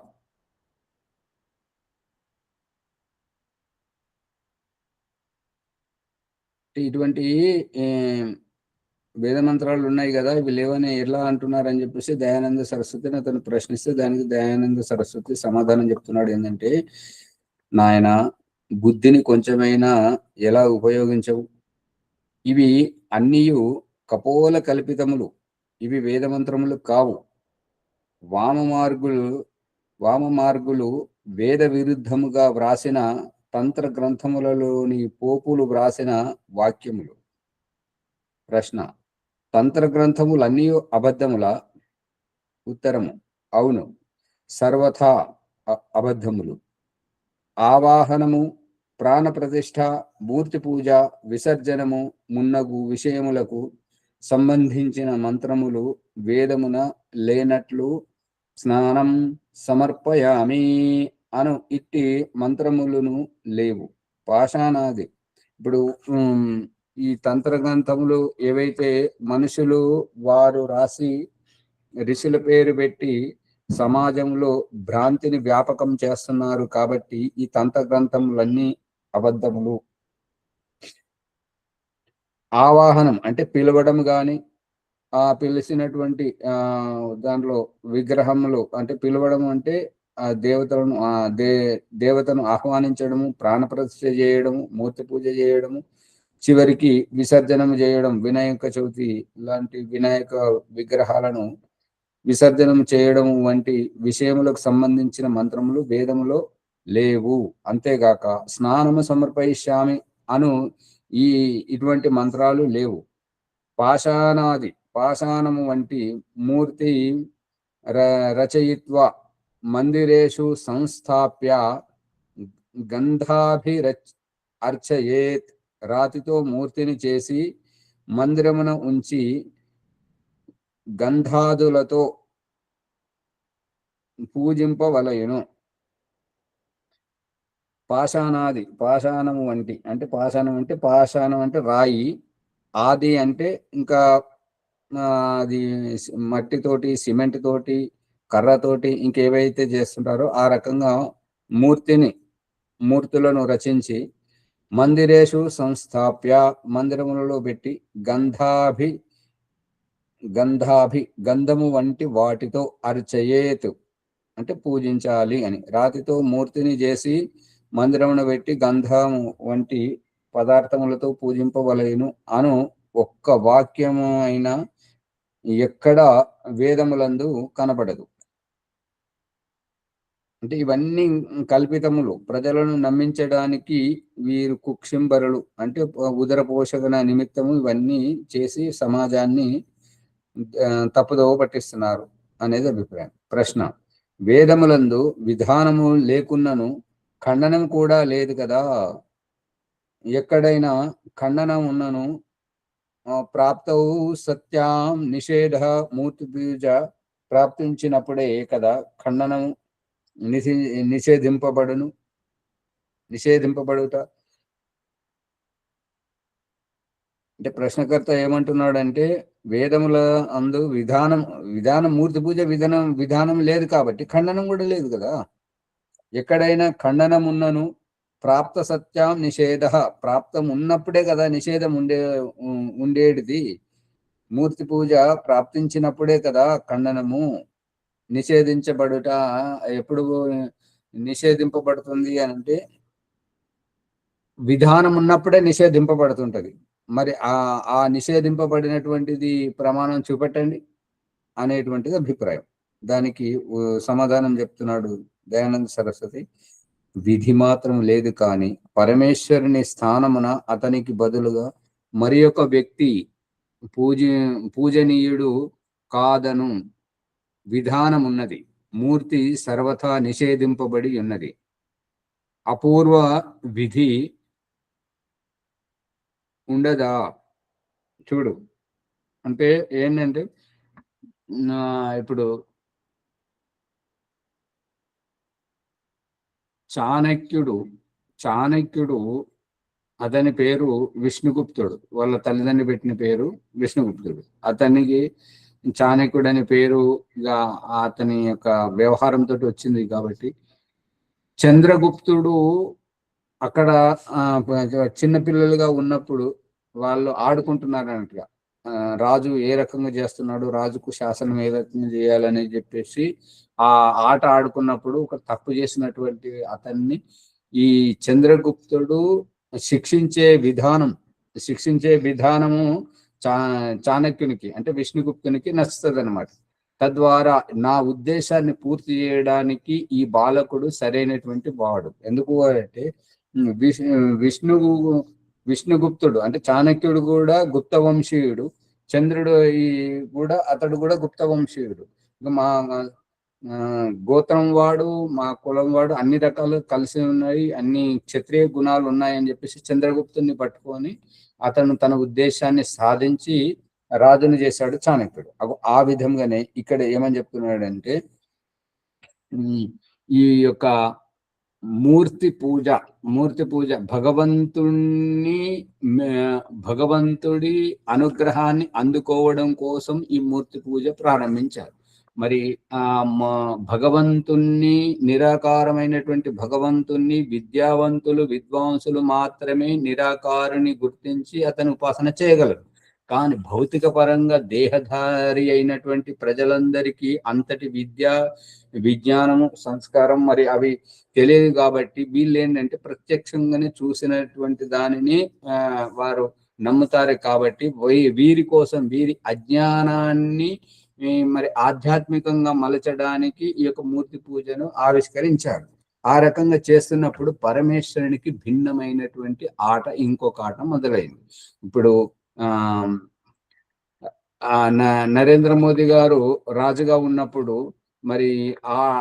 ఇటువంటి వేద మంత్రాలు ఉన్నాయి కదా, ఇవి లేవని ఎలా అంటున్నారని చెప్పేసి దయానంద సరస్వతిని అతను ప్రశ్నిస్తే దానికి దయానంద సరస్వతి సమాధానం చెప్తున్నాడు. ఏంటంటే, నాయన బుద్ధిని కొంచెమైనా ఎలా ఉపయోగించవు? ఇవి అన్నీ కపోల కల్పితములు, ఇవి వేద మంత్రములు కావు. వామ మార్గులు వేద విరుద్ధముగా వ్రాసిన తంత్ర గ్రంథములలోని పోపులు వ్రాసిన వాక్యములు. ప్రశ్న: తంత్ర గ్రంథములన్నీ అబద్ధములా? ఉత్తరము: అవును, సర్వథా అబద్ధములు. ఆవాహనము, ప్రాణ ప్రతిష్ఠ, మూర్తి పూజ, విసర్జనము మున్నగు విషయములకు సంబంధించిన మంత్రములు వేదమున లేనట్లు స్నానం సమర్పయామి అను ఇట్టి మంత్రములను లేవు. పాషాణాది. ఇప్పుడు ఈ తంత్ర గ్రంథములు ఏవైతే మనుషులు వారు రాసి ఋషుల పేరు పెట్టి సమాజంలో భ్రాంతిని వ్యాపకం చేస్తున్నారు కాబట్టి ఈ తంత్ర గ్రంథములన్నీ అబద్ధములు. ఆవాహనం అంటే పిలవడం కానీ, ఆ పిలిచినటువంటి దాంట్లో విగ్రహములు అంటే పిలవడం అంటే ఆ దేవతలను దేవతను ఆహ్వానించడము, ప్రాణప్రతిష్ఠ చేయడము, మూర్తి పూజ చేయడము, చివరికి విసర్జనం చేయడం. వినాయక చవితి లాంటి వినాయక విగ్రహాలను విసర్జనం చేయడం వంటి విషయములకు సంబంధించిన మంత్రములు వేదములో లేవు. అంతేగాక స్నానము సమర్పయిష్యామి అను ఇటువంటి మంత్రాలు లేవు. పాషాణము వంటి మూర్తి రచయిత్వ మందిరేషు సంస్థాప్య అర్చయేత్. రాతితో మూర్తిని చేసి మందిరమున ఉంచి గంధాదులతో పూజింపవలయును. పాషాణము వంటి అంటే పాషాణం అంటే రాయి, ఆది అంటే ఇంకా అది మట్టితోటి సిమెంట్ తోటి కర్రతోటి ఇంకేవైతే చేస్తుంటారో ఆ రకంగా మూర్తులను రచించి మందిరేషు సంస్థాప్య మందిరములలో పెట్టి గంధము వంటి వాటితో అర్చయేతు అంటే పూజించాలి అని. రాతితో మూర్తిని చేసి మందిరమును పెట్టి గంధము వంటి పదార్థములతో పూజింపవలెను అను ఒక్క వాక్యము అయినా ఎక్కడ వేదములందు కనపడదు. అంటే ఇవన్నీ కల్పితములు, ప్రజలను నమ్మించడానికి వీరు కుక్షింబరులు, అంటే ఉదర పోషణ నిమిత్తము ఇవన్నీ చేసి సమాజాన్ని తప్పుదోవ పట్టిస్తున్నారు అనేది అభిప్రాయం. ప్రశ్న: వేదములందు విధానము లేకున్నను ఖండనం కూడా లేదు కదా? ఎక్కడైనా ఖండనం ఉన్నను ప్రాప్తవు సత్యాం నిషేధ మూర్తి పూజ ప్రాప్తించినప్పుడే కదా ఖండనం నిషేధింపబడుట. అంటే ప్రశ్నకర్త ఏమంటున్నాడంటే వేదముల అందు విధానం మూర్తి పూజ విధానం లేదు కాబట్టి ఖండనం కూడా లేదు కదా. ఎక్కడైనా ఖండనం ఉన్నను ప్రాప్త సత్యం నిషేధ, ప్రాప్తం ఉన్నప్పుడే కదా నిషేధం ఉండేటిది. మూర్తి పూజ ప్రాప్తించినప్పుడే కదా ఖండనము. నిషేధించబడుట ఎప్పుడు నిషేధింపబడుతుంది అంటే విధానం ఉన్నప్పుడే నిషేధింపబడుతుంటది. మరి ఆ నిషేధింపబడినటువంటిది ప్రమాణం చూపెట్టండి అనేటువంటిది అభిప్రాయం. దానికి సమాధానం చెప్తున్నాడు దయానంద సరస్వతి. విధి మాత్రం లేదు కానీ పరమేశ్వరుని స్థానమున అతనికి బదులుగా మరి ఒక వ్యక్తి పూజనీయుడు కాదను విధానం ఉన్నది. మూర్తి సర్వథా నిషేధింపబడి ఉన్నది. అపూర్వ విధి ఉండదా? చూడు, అంటే ఏంటంటే ఇప్పుడు చాణక్యుడు అతని పేరు విష్ణుగుప్తుడు. వాళ్ళ తల్లిదండ్రులు పెట్టిన పేరు విష్ణుగుప్తుడు. అతనికి చాణక్యుడు అనే పేరుగా అతని యొక్క వ్యవహారంతో వచ్చింది కాబట్టి చంద్రగుప్తుడు అక్కడ చిన్నపిల్లలుగా ఉన్నప్పుడు వాళ్ళు ఆడుకుంటున్నారు అన్నట్టుగా. రాజు ఏ రకంగా చేస్తున్నాడు, రాజుకు శాసనం ఏ రకంగా చేయాలని చెప్పేసి ఆ ఆట ఆడుకున్నప్పుడు ఒక తప్పు చేసినటువంటి అతన్ని ఈ చంద్రగుప్తుడు శిక్షించే విధానము చాణక్యునికి అంటే విష్ణుగుప్తునికి నచ్చుతుంది అనమాట. తద్వారా నా ఉద్దేశాన్ని పూర్తి చేయడానికి ఈ బాలకుడు సరైనటువంటి వాడు. ఎందుకు అంటే విష్ణుగుప్తుడు అంటే చాణక్యుడు కూడా గుప్త వంశీయుడు, చంద్రుడు అతడు కూడా గుప్త వంశీయుడు. మా గోత్రం వాడు, మా కులం వాడు, అన్ని రకాలు కలిసి ఉన్నాయి, అన్ని క్షత్రియ గుణాలు ఉన్నాయని చెప్పేసి చంద్రగుప్తుని పట్టుకొని అతను తన ఉద్దేశాన్ని సాధించి రాజుని చేశాడు చాణక్యుడు. ఆ విధంగానే ఇక్కడ ఏమని చెప్తున్నాడంటే ఈ యొక్క మూర్తి పూజ భగవంతుడి అనుగ్రహాన్ని అందుకోవడం కోసం ఈ మూర్తి పూజ ప్రారంభించారు. మరి భగవంతుణ్ణి, నిరాకారమైనటువంటి భగవంతుణ్ణి విద్వాంసులు మాత్రమే నిరాకారుని గుర్తించి అతను ఉపాసన చేయగలరు. కానీ భౌతిక పరంగా దేహధారి అయినటువంటి ప్రజలందరికీ అంతటి విజ్ఞానము, సంస్కారం మరి అవి తెలియదు కాబట్టి వీళ్ళు ఏంటంటే ప్రత్యక్షంగానే చూసినటువంటి దానిని వారు నమ్ముతారు. కాబట్టి వీరి కోసం వీరి అజ్ఞానాన్ని మరి ఆధ్యాత్మికంగా మలచడానికి ఈ యొక్క మూర్తి పూజను ఆవిష్కరించారు. ఆ రకంగా చేస్తున్నప్పుడు పరమేశ్వరునికి భిన్నమైనటువంటి ఆట ఇంకొక ఆట మొదలైంది. ఇప్పుడు నరేంద్ర మోదీ గారు రాజుగా ఉన్నప్పుడు మరి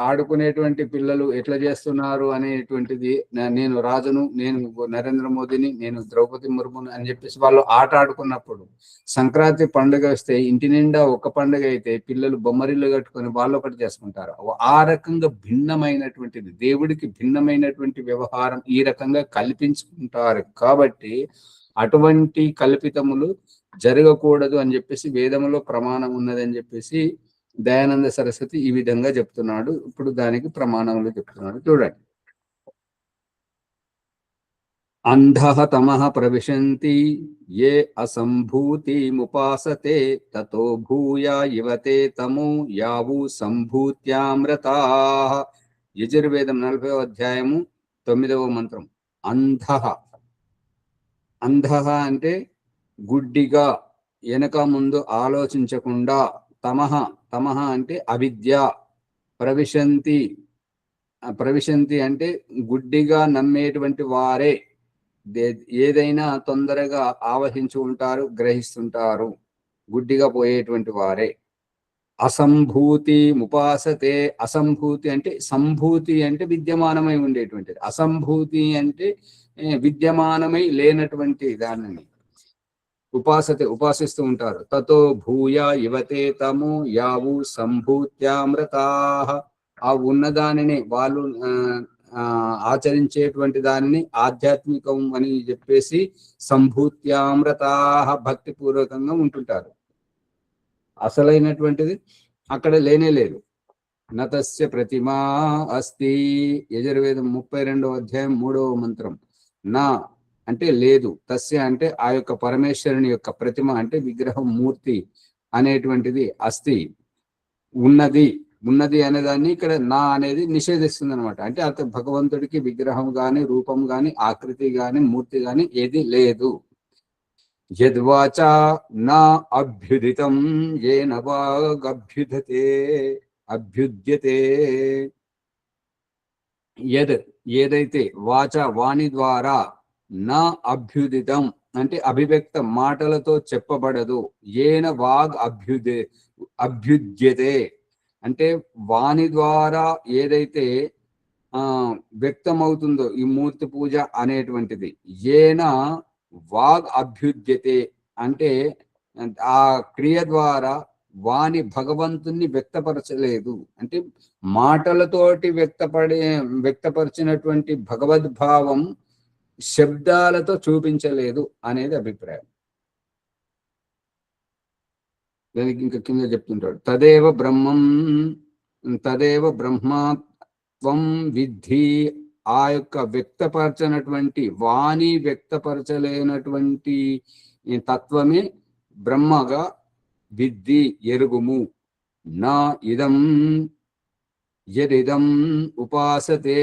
ఆడుకునేటువంటి పిల్లలు ఎట్లా చేస్తున్నారు అనేటువంటిది, నేను రాజును, నేను నరేంద్ర మోదీని, నేను ద్రౌపది ముర్మును అని చెప్పేసి వాళ్ళు ఆట ఆడుకున్నప్పుడు సంక్రాంతి పండుగ వస్తే ఇంటి నిండా ఒక పండుగ అయితే పిల్లలు బొమ్మరిల్లు కట్టుకొని వాళ్ళు ఒకటి చేసుకుంటారు. ఆ రకంగా భిన్నమైనటువంటిది, దేవుడికి భిన్నమైనటువంటి వ్యవహారం ఈ రకంగా కల్పించుకుంటారు. కాబట్టి అటువంటి కల్పితములు జరగకూడదు అని చెప్పేసి వేదములో ప్రమాణం ఉన్నదని చెప్పేసి దయానంద సరస్వతి ఈ విధంగా చెప్తున్నాడు. ఇప్పుడు దానికి ప్రమాణంలో చెప్తున్నాడు చూడండి. అంధః తమః ప్రవిశంతి ఏ అసంభూతిముపాసతే తతో భూయా ఇవతే తమో యావు సంభూత్యామృతాః. యజుర్వేదం 40వ అధ్యాయము 9వ మంత్రం. అంధః, అంధః అంటే గుడ్డిగా, వెనక ముందు ఆలోచించకుండా. తమః, తమః అంటే అవిద్య. ప్రవిశంతి, ప్రవిశంతి అంటే గుడ్డిగా నమ్మేటువంటి వారే ఏదైనా తొందరగా ఆవహించి ఉంటారు, గ్రహిస్తుంటారు. గుడ్డిగా పోయేటువంటి వారే. అసంభూతి ముపాసతే. అసంభూతి అంటే, సంభూతి అంటే విద్యమానమై ఉండేటువంటిది, అసంభూతి అంటే విద్యమానమై లేనటువంటి దానిని ఉపాసతే, ఉపాసిస్తూ ఉంటారు. తతో భూయ యువతే తము యావు సంభూత్యామృతాః. ఆ ఉన్నదానిని వాళ్ళు ఆచరించేటువంటి దానిని ఆధ్యాత్మికం అని చెప్పేసి సంభూత్యామృతాః భక్తిపూర్వకంగా ఉంటుంటారు. అసలైనటువంటిది అక్కడ లేనే లేదు. నతస్య ప్రతిమా అస్తి. యజుర్వేదం 32వ అధ్యాయం 3వ మంత్రం. నా అంటే లేదు, తస్య అంటే ఆ యొక్క పరమేశ్వరుని యొక్క ప్రతిమ అంటే విగ్రహం, మూర్తి అనేటువంటిది అస్తి ఉన్నది. ఉన్నది అనేదాన్ని ఇక్కడ నా అనేది నిషేధిస్తుంది అనమాట. అంటే అత భగవంతుడికి విగ్రహం గాని, రూపం గాని, ఆకృతి గాని, మూర్తి గాని ఏది లేదు. యద్వాచా నా అభ్యుదితం ఏన వాగభ్యుదతే అభ్యుద్యతే. ఏదైతే వాచ వాణి ద్వారా, నా అభ్యుదితం అంటే అభివ్యక్త మాటలతో చెప్పబడదు, ఏన వాగ్ అభ్యుద్యతే అంటే వాణి ద్వారా ఏదైతే వ్యక్తమవుతుందో ఈ మూర్తి పూజ అనేటువంటిది, ఏన వాగ్ అభ్యుద్యతే అంటే ఆ క్రియ ద్వారా వాణి భగవంతుణ్ణి వ్యక్తపరచలేదు. అంటే మాటలతోటి వ్యక్తపరిచినటువంటి భగవద్భావం శబ్దాలతో చూపించలేదు అనేది అభిప్రాయం. దానికి ఇంకా కింద చెప్తుంటాడు. తదేవ బ్రహ్మం, తదేవ బ్రహ్మత్వం విద్ధి. ఆ యొక్క వ్యక్తపరచనటువంటి వాణి వ్యక్తపరచలేనటువంటి తత్వమే బ్రహ్మగా విద్ధి, ఎరుగుము. నా ఇదం యదిదం ఉపాసతే.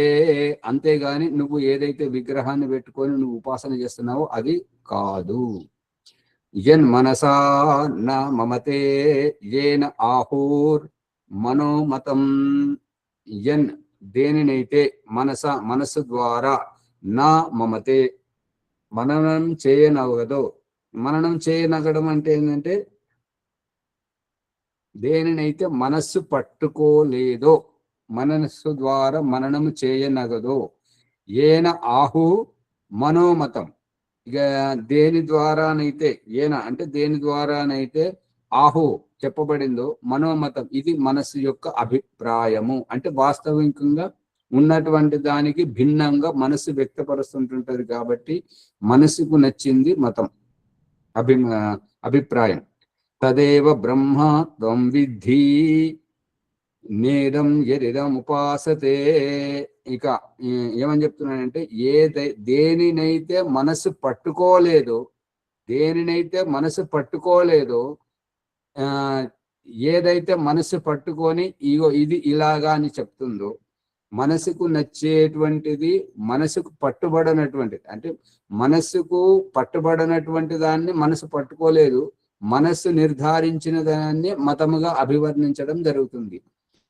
అంతేగాని నువ్వు ఏదైతే విగ్రహాన్ని పెట్టుకొని నువ్వు ఉపాసన చేస్తున్నావో అది కాదు. యన్ మనసా న మమతే ఏన ఆహూర్ మనోమతం. యన్ దేనినైతే మనసు ద్వారా, నా మమతే మననం చేయనగదో. మననం చేయనగడం అంటే ఏంటంటే దేనినైతే మనస్సు పట్టుకోలేదో, మనస్సు ద్వారా మననము చేయనగదో. ఏన ఆహు మనోమతం. ఇక దేని ద్వారానైతే, ఏన అంటే దేని ద్వారానైతే ఆహు చెప్పబడిందో, మనోమతం ఇది మనస్సు యొక్క అభిప్రాయము. అంటే వాస్తవికంగా ఉన్నటువంటి దానికి భిన్నంగా మనస్సు వ్యక్తపరుస్తుంటుంటది కాబట్టి మనసుకు నచ్చింది మతం, అభిప్రాయం. తదేవ బ్రహ్మ త్వం విద్ధి నేదం యదిదం ఉపాసతే. ఇక ఏమని చెప్తున్నానంటే, దేనినైతే మనసు పట్టుకోలేదో, దేనినైతే మనసు పట్టుకోలేదో, ఏదైతే మనసు పట్టుకొని ఇగో ఇది ఇలాగా అని చెప్తుందో, మనసుకు నచ్చేటువంటిది, మనసుకు పట్టుబడనటువంటిది, అంటే మనసుకు పట్టుబడనటువంటి దాన్ని మనసు పట్టుకోలేదు, మనస్సు నిర్ధారించిన దాన్ని మతముగా అభివర్ణించడం జరుగుతుంది.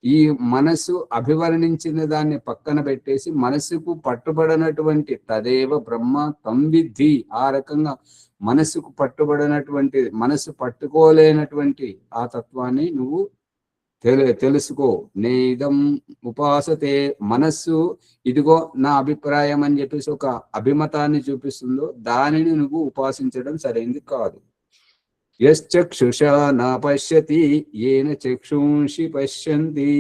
ఈ మనసు అభివర్ణించిన దాన్ని పక్కన పెట్టేసి మనసుకు పట్టుబడనటువంటి తదేవ బ్రహ్మ తం విద్ధి, ఆ రకంగా మనసుకు పట్టుబడినటువంటి, మనసు పట్టుకోలేనటువంటి ఆ తత్వాన్ని నువ్వు తెలుసుకో. నేదం ఉపాసతే. మనస్సు ఇదిగో నా అభిప్రాయం అని చెప్పేసి ఒక అభిమతాన్ని చూపిస్తుందో దానిని నువ్వు ఉపాసించడం సరైంది కాదు. యశ్చక్షుషా నా పశ్యతి ఏన చక్షుంషి పశ్యంతి.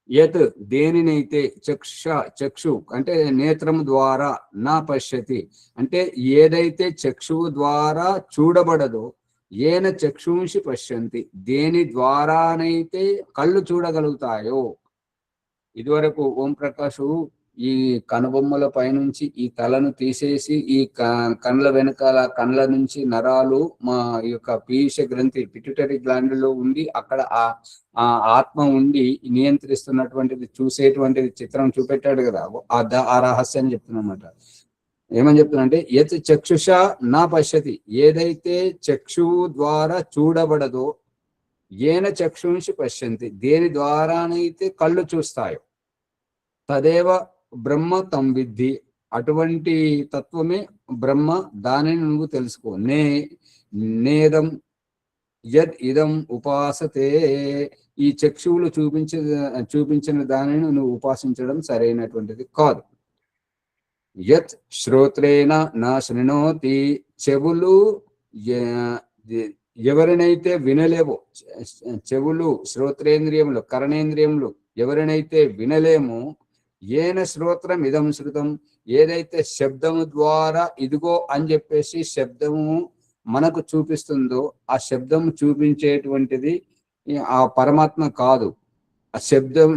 యత్ దేనినైతే చక్షు అంటే నేత్రము ద్వారా, నా పశ్యతి అంటే ఏదైతే చక్షువు ద్వారా చూడబడదో, ఏన చక్షుంషి పశ్యంతి, దేని ద్వారానైతే కళ్ళు చూడగలుగుతాయో. ఇదివరకు ఓం ప్రకాష్ ఈ కనుబొమ్మల పైనుంచి ఈ తలను తీసేసి ఈ కండ్ల వెనకాల కండ్ల నుంచి నరాలు మా యొక్క పీయూష గ్రంథి పిట్యూటరీ గ్లాండ్ లో ఉండి అక్కడ ఆ ఆత్మ ఉండి నియంత్రిస్తున్నటువంటిది చూసేటువంటిది చిత్రం చూపెట్టాడు కదా, ఆ రహస్యాన్ని చెప్తున్నమాట. ఏమని చెప్తున్నంటే యత్ చక్షుష నా పశ్యతి, ఏదైతే చక్షువు ద్వారా చూడబడదో, ఏన చక్షుంషి పశ్యంతి, దేని ద్వారానైతే కళ్ళు చూస్తాయో, తదేవ బ్రహ్మ తం విద్ధి, అటువంటి తత్వమే బ్రహ్మ, దానిని నువ్వు తెలుసుకో. నేదం యద్ ఇదం ఉపాసతే, ఈ చక్షువులు చూపించిన దానిని నువ్వు ఉపాసించడం సరైనటువంటిది కాదు. యత్ శ్రోత్రేణ నా శృణోతి, చెవులు ఎవరినైతే వినలేవో, చెవులు శ్రోత్రేంద్రియములు కరణేంద్రియములు ఎవరినైతే వినలేమో, ఏన శ్రోత్రం ఇదం శృతం, ఏదైతే శబ్దము ద్వారా ఇదిగో అని చెప్పేసి శబ్దము మనకు చూపిస్తుందో, ఆ శబ్దము చూపించేటువంటిది ఆ పరమాత్మ కాదు. ఆ శబ్దం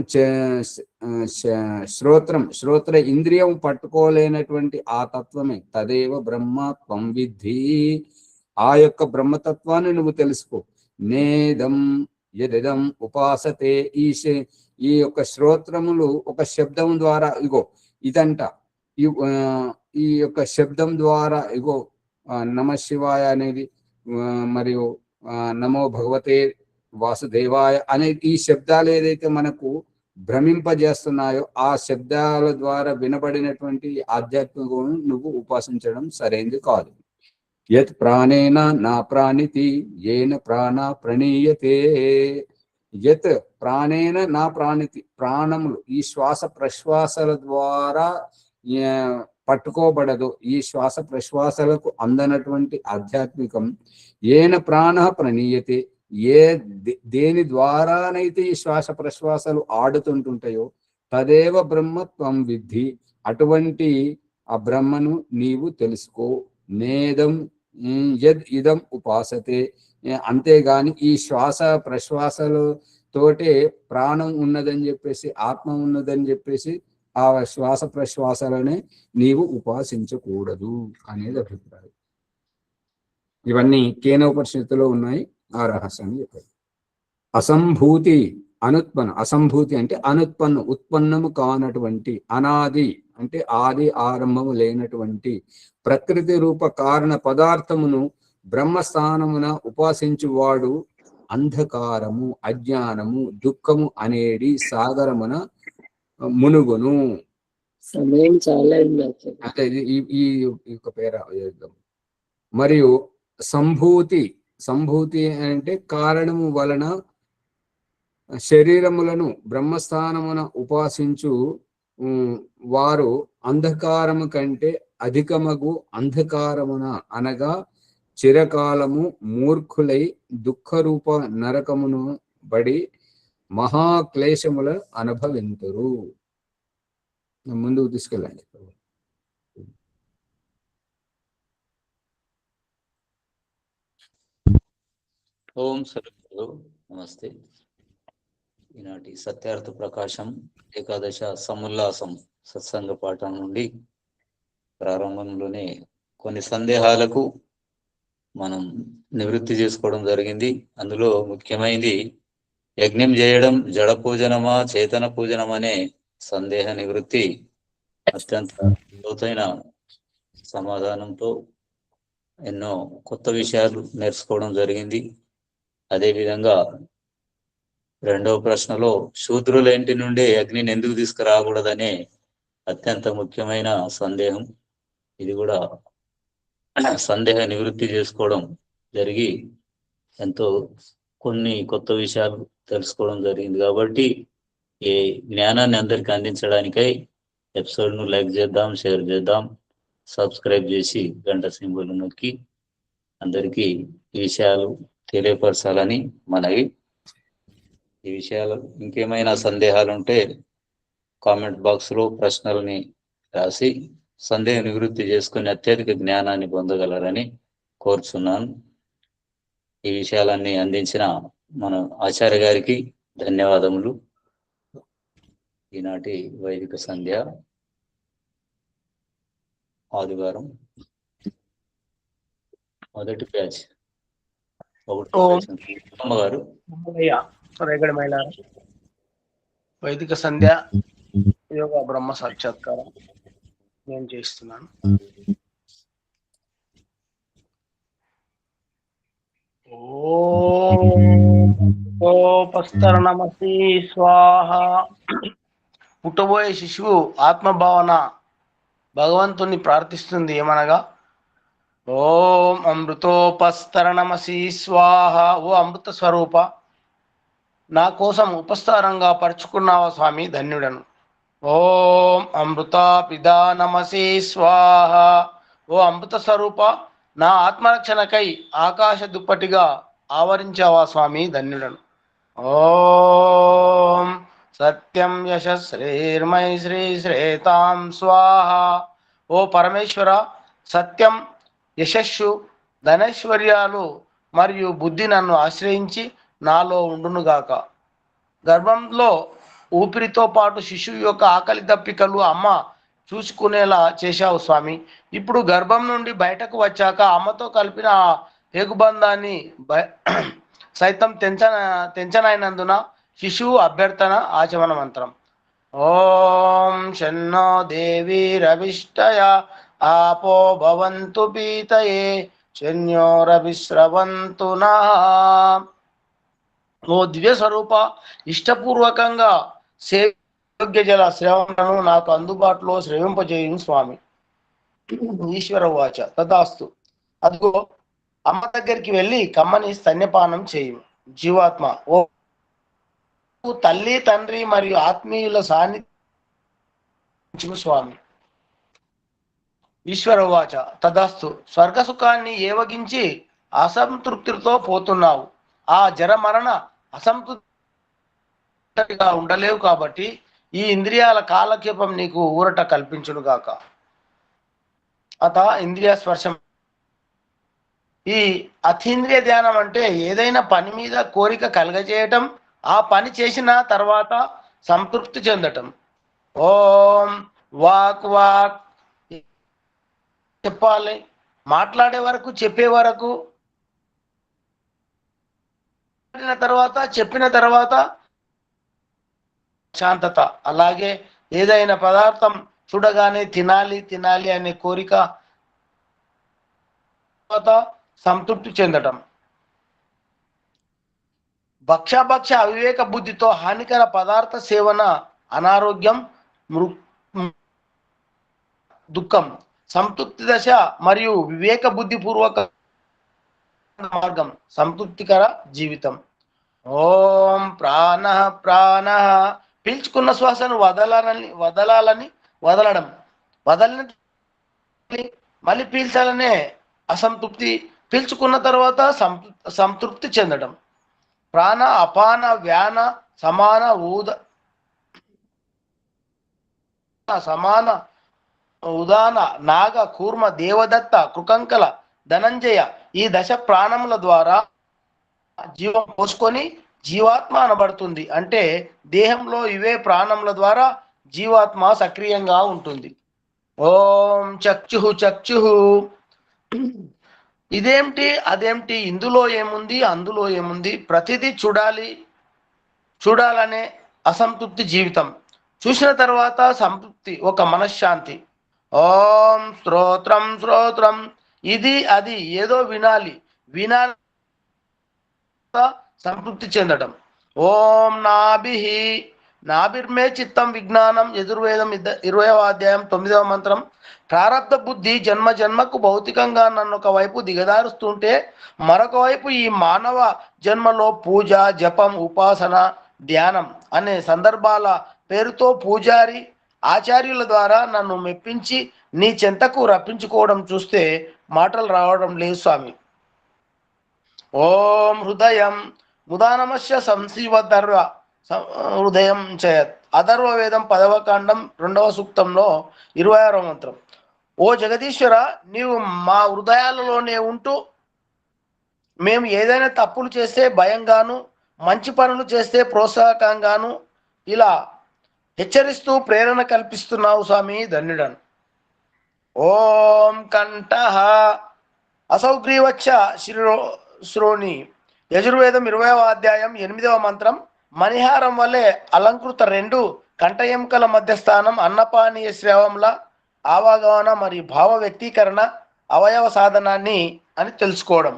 శ్రోత్ర ఇంద్రియం పట్టుకోలేనటువంటి ఆ తత్వమే. తదేవ బ్రహ్మ త్వం విద్ధి, ఆ యొక్క బ్రహ్మతత్వాన్ని నువ్వు తెలుసుకో. నేదం యదిదం ఉపాసతే, ఈ యొక్క శ్రోత్రములు ఒక శబ్దం ద్వారా ఇగో ఇదంట, ఈ యొక్క శబ్దం ద్వారా ఇగో నమ శివాయ అనేది, మరియు నమో భగవతే వాసుదేవాయ అనే ఈ శబ్దాలు ఏదైతే మనకు భ్రమింపజేస్తున్నాయో, ఆ శబ్దాల ద్వారా వినబడినటువంటి ఆధ్యాత్మికను నువ్వు ఉపాసించడం సరైనది కాదు. యత్ ప్రాణేన నా ప్రాణితి, ఏన ప్రాణ ప్రణీయతే, యత్ ప్రాణేన నా ప్రాణితి, ప్రాణములు ఈ శ్వాస ప్రశ్వాసల ద్వారా పట్టుకోబడదు, ఈ శ్వాస ప్రశ్వాసలకు అందనటువంటి ఆధ్యాత్మికం. ఏన ప్రాణ ప్రణీయతే, దేని ద్వారానైతే ఈ శ్వాస ప్రశ్వాసలు ఆడుతుంటుంటాయో, తదేవ బ్రహ్మ త్వం విద్ధి, అటువంటి ఆ బ్రహ్మను నీవు తెలుసుకో. నేదం యద్ ఇదం ఉపాసతే, అంతేగాని ఈ శ్వాస ప్రశ్వాసలు తోటే ప్రాణం ఉన్నదని చెప్పేసి, ఆత్మ ఉన్నదని చెప్పేసి ఆ శ్వాస ప్రశ్వాసలనే నీవు ఉపాసించకూడదు అనేది అభిప్రాయం. ఇవన్నీ కేనోపనిషత్తులో ఉన్నాయి. ఆ రహస్యాన్ని చెప్పారు. అసంభూతి అనుత్పన్న, అసంభూతి అంటే అనుత్పన్న, ఉత్పన్నము కానటువంటి, అనాది అంటే ఆది ఆరంభము లేనటువంటి ప్రకృతి రూప కారణ పదార్థమును బ్రహ్మస్థానమున ఉపాసించువాడు అంధకారము, అజ్ఞానము, దుఃఖము అనేడి సాగరమున మునుగును. సమయం చాలా అంటే ఈ యొక్క పేర. మరియు సంభూతి, సంభూతి అంటే కారణము వలన శరీరములను బ్రహ్మస్థానమున ఉపాసించు వారు అంధకారము కంటే అధికమగు అంధకారమున అనగా చిరకాలము మూర్ఖులై దుఃఖరూప నరకమును బడి మహాక్లేశముల అనుభవింతురు. ముందుకు తీసుకెళ్ళండి. ఓం సద్గురు నమస్తే. ఈనాటి సత్యార్థ ప్రకాశం ఏకాదశ సముల్లాసం సత్సంగ పాఠం నుండి ప్రారంభంలోనే కొన్ని సందేహాలకు మనం నివృత్తి చేసుకోవడం జరిగింది. అందులో ముఖ్యమైనది యజ్ఞం చేయడం జడ పూజనమా చేతన పూజనమా అనే సందేహ నివృత్తి అత్యంత లోతైన సమాధానంతో ఎన్నో కొత్త విషయాలు నేర్చుకోవడం జరిగింది. అదేవిధంగా రెండవ ప్రశ్నలో శూద్రుల ఇంటి నుండి అగ్నిని ఎందుకు తీసుకురాకూడదనే అత్యంత ముఖ్యమైన సందేహం. ఇది కూడా సందేహ నివృత్తి చేసుకోవడం జరిగి ఎంతో కొన్ని కొత్త విషయాలు తెలుసుకోవడం జరిగింది. కాబట్టి ఈ జ్ఞానాన్ని అందరికీ అందించడానికై ఎపిసోడ్ను లైక్ చేద్దాం, షేర్ చేద్దాం, సబ్స్క్రైబ్ చేసి గంట సింబల్ నొక్కి అందరికీ ఈ విషయాలు తెలియపరచాలని మనవి. ఈ విషయాలు ఇంకేమైనా సందేహాలు ఉంటే కామెంట్ బాక్స్లో ప్రశ్నల్ని రాసి సందేహ నివృత్తి చేసుకుని అత్యధిక జ్ఞానాన్ని పొందగలరని కోరుచున్నాను. ఈ విషయాలన్నీ అందించిన మన ఆచార్య గారికి ధన్యవాదములు. ఈనాటి వైదిక సంధ్య ఆదివారం మొదటి బ్యాచ్ అమ్మగారు వైదిక సంధ్య యోగ బ్రహ్మ సాక్షాత్కారం నేను చేస్తున్నాను. ఓపస్తరణమసి స్వాహ. పుట్టబోయే శిశువు ఆత్మభావన భగవంతుని ప్రార్థిస్తుంది ఏమనగా, ఓం అమృతోపస్తరణమసి స్వాహ. ఓ అమృత స్వరూప, నా కోసం ఉపస్థానంగా పరుచుకున్నావా స్వామి, ధన్యుడను. ఓం అమృత పిదానమసి స్వాహ. ఓ అమృత స్వరూప, నా ఆత్మరక్షణకై ఆకాశ దుప్పటిగా ఆవరించావా స్వామి, ధన్యుడను. ఓం సత్యం యశశ్రీర్మై శ్రీ శ్రేతాం స్వాహ. ఓ పరమేశ్వర, సత్యం, యశస్సు, ధనైశ్వర్యాలు మరియు బుద్ధి నన్ను ఆశ్రయించి నాలో ఉండునుగాక. గర్భంలో ఊపిరితో పాటు శిశువు యొక్క ఆకలి దప్పికలు అమ్మ చూసుకునేలా చేశావు స్వామి. ఇప్పుడు గర్భం నుండి బయటకు వచ్చాక అమ్మతో కలిపిన హేగుబంధాన్ని సైతం తెంచనైనందున శిశువు అభ్యర్థన ఆచమన మంత్రం. ఓం షన్నో దేవి రవిష్టయ ఆపో భవంతు పీతయే శన్యోరవిశ్రవంతు నః. ఓ దివ్య స్వరూప, ఇష్టపూర్వకంగా సేవ్య జల శ్రవణను నాకు అందుబాటులో శ్రవింపజేయును స్వామి. ఈశ్వర వాచ తదాస్తు. అదిగో అమ్మ దగ్గరికి వెళ్ళి కమ్మని స్తన్యపానం చేయు. జీవాత్మ, ఓ తల్లి తండ్రి మరియు ఆత్మీయుల సాన్నిధ్యం స్వామి. ఈశ్వర వాచ తదాస్తు. స్వర్గ సుఖాన్ని ఏవగించి అసంతృప్తితో పోతున్నావు. ఆ జరమరణ అసంతృప్తిగా ఉండలేవు కాబట్టి ఈ ఇంద్రియాల కాలక్షేపం నీకు ఊరట కల్పించునుగాక. అత ఇంద్రియ స్పర్శం. ఈ అతీంద్రియ ధ్యానం అంటే ఏదైనా పని మీద కోరిక కలగజేయటం, ఆ పని చేసిన తర్వాత సంతృప్తి చెందటం. ఓం వాక్ వాక్ చెప్పాలి, మాట్లాడే వరకు, చెప్పే వరకు, చెప్పిన తర్వాత శాంతత. అలాగే ఏదైనా పదార్థం చూడగానే తినాలి తినాలి అనే కోరిక, సంతృప్తి చెందటం. భక్ష అవివేక బుద్ధితో హానికర పదార్థ సేవన అనారోగ్యం, దుఃఖం. సంతృప్తి దశ మరియు వివేక బుద్ధి పూర్వక మార్గం సంతృప్తికర జీవితం. ఓం ప్రాణ ప్రాణ. పీల్చుకున్న శ్వాసను వదలడం, వదలని మళ్ళీ పీల్చాలనే అసంతృప్తి, పీల్చుకున్న తర్వాత సంతృప్తి చెందడం. ప్రాణ అపాన వ్యాన సమాన ఉదాన నాగ కూర్మ దేవదత్త కృకంకల ధనంజయ ఈ దశ ప్రాణముల ద్వారా జీవం పోసుకొని జీవాత్మ అనబడుతుంది. అంటే దేహంలో ఇవే ప్రాణముల ద్వారా జీవాత్మ సక్రియంగా ఉంటుంది. ఓం చక్షు చక్షు. ఇదేమిటి అదేమిటి, ఇందులో ఏముంది అందులో ఏముంది, ప్రతిదీ చూడాలనే అసంతృప్తి జీవితం. చూసిన తర్వాత సంతృప్తి, ఒక మనశ్శాంతి. ఓం స్తోత్రం స్తోత్రం. ఇది అది ఏదో వినాలి సంతృప్తి చెందడం. ఓం నాభిర్మే చిత్తం విజ్ఞానం. యజుర్వేదం 20వ అధ్యాయం 9వ మంత్రం. ప్రారబ్ధ బుద్ధి జన్మ జన్మకు భౌతికంగా నన్ను ఒకవైపు దిగదారుస్తుంటే, మరొక వైపు ఈ మానవ జన్మలో పూజ, జపం, ఉపాసన, ధ్యానం అనే సందర్భాల పేరుతో పూజారి ఆచార్యుల ద్వారా నన్ను మెప్పించి నీ చెంతకు రప్పించుకోవడం చూస్తే మాటలు రావడం లేదు స్వామి. ఓం హృదయం ముదానమస్య సంశీవధర్వ హృదయం చేయత్. అథర్వ వేదం 10వ కాండం 2వ సూక్తంలో 26వ మంత్రం. ఓ జగదీశ్వర, నీవు మా హృదయాలలోనే ఉంటూ మేము ఏదైనా తప్పులు చేస్తే భయంగాను, మంచి పనులు చేస్తే ప్రోత్సాహకంగాను ఇలా హెచ్చరిస్తూ ప్రేరణ కల్పిస్తున్నావు స్వామి, ధన్యుడను. ఓం కంఠః అసౌగ్రీవచ్చ శ్రోణి. యజుర్వేదం 20వ అధ్యాయం 8వ మంత్రం. మణిహారం వలె అలంకృత రెండు కంఠ ఎముకల మధ్య స్థానం అన్నపానీయ శ్రవంల ఆవాగమన మరియు భావ వ్యక్తీకరణ అవయవ సాధనాన్ని అని తెలుసుకోవడం.